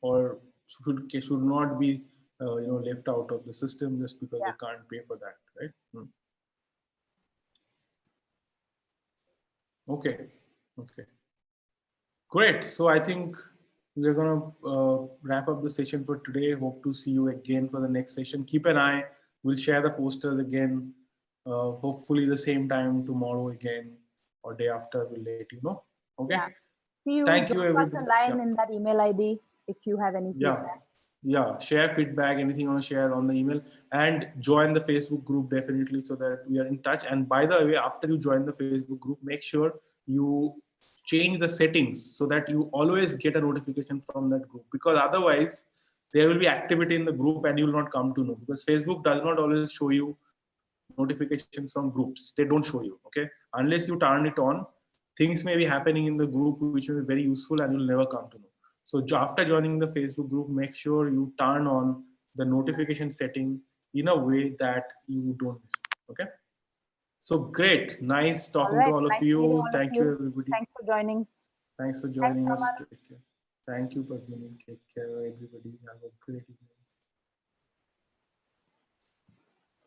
or should not be left out of the system just because they can't pay for that, right? Okay. Great. So I think we're going to wrap up the session for today. Hope to see you again for the next session. Keep an eye. We'll share the posters again. Hopefully the same time tomorrow again or day after. We'll let you know. Okay. Yeah. See you. Thank you, everybody. Drop us a line in that email ID if you have any feedback. Yeah. Share feedback, anything you want to share on the email, and join the Facebook group definitely so that we are in touch. And by the way, after you join the Facebook group, make sure you change the settings so that you always get a notification from that group, because otherwise there will be activity in the group and you will not come to know, because Facebook does not always show you notifications from groups. They don't show you, okay? Unless you turn it on, things may be happening in the group which will be very useful and you'll never come to know. So after joining the Facebook group, make sure you turn on the notification setting in a way that you don't miss it, okay? So great. Nice talking to all of you. Thank you, everybody. Thanks for joining. Thanks for joining us. Take care. Thank you, Padmini. Take care, everybody. Have a great evening.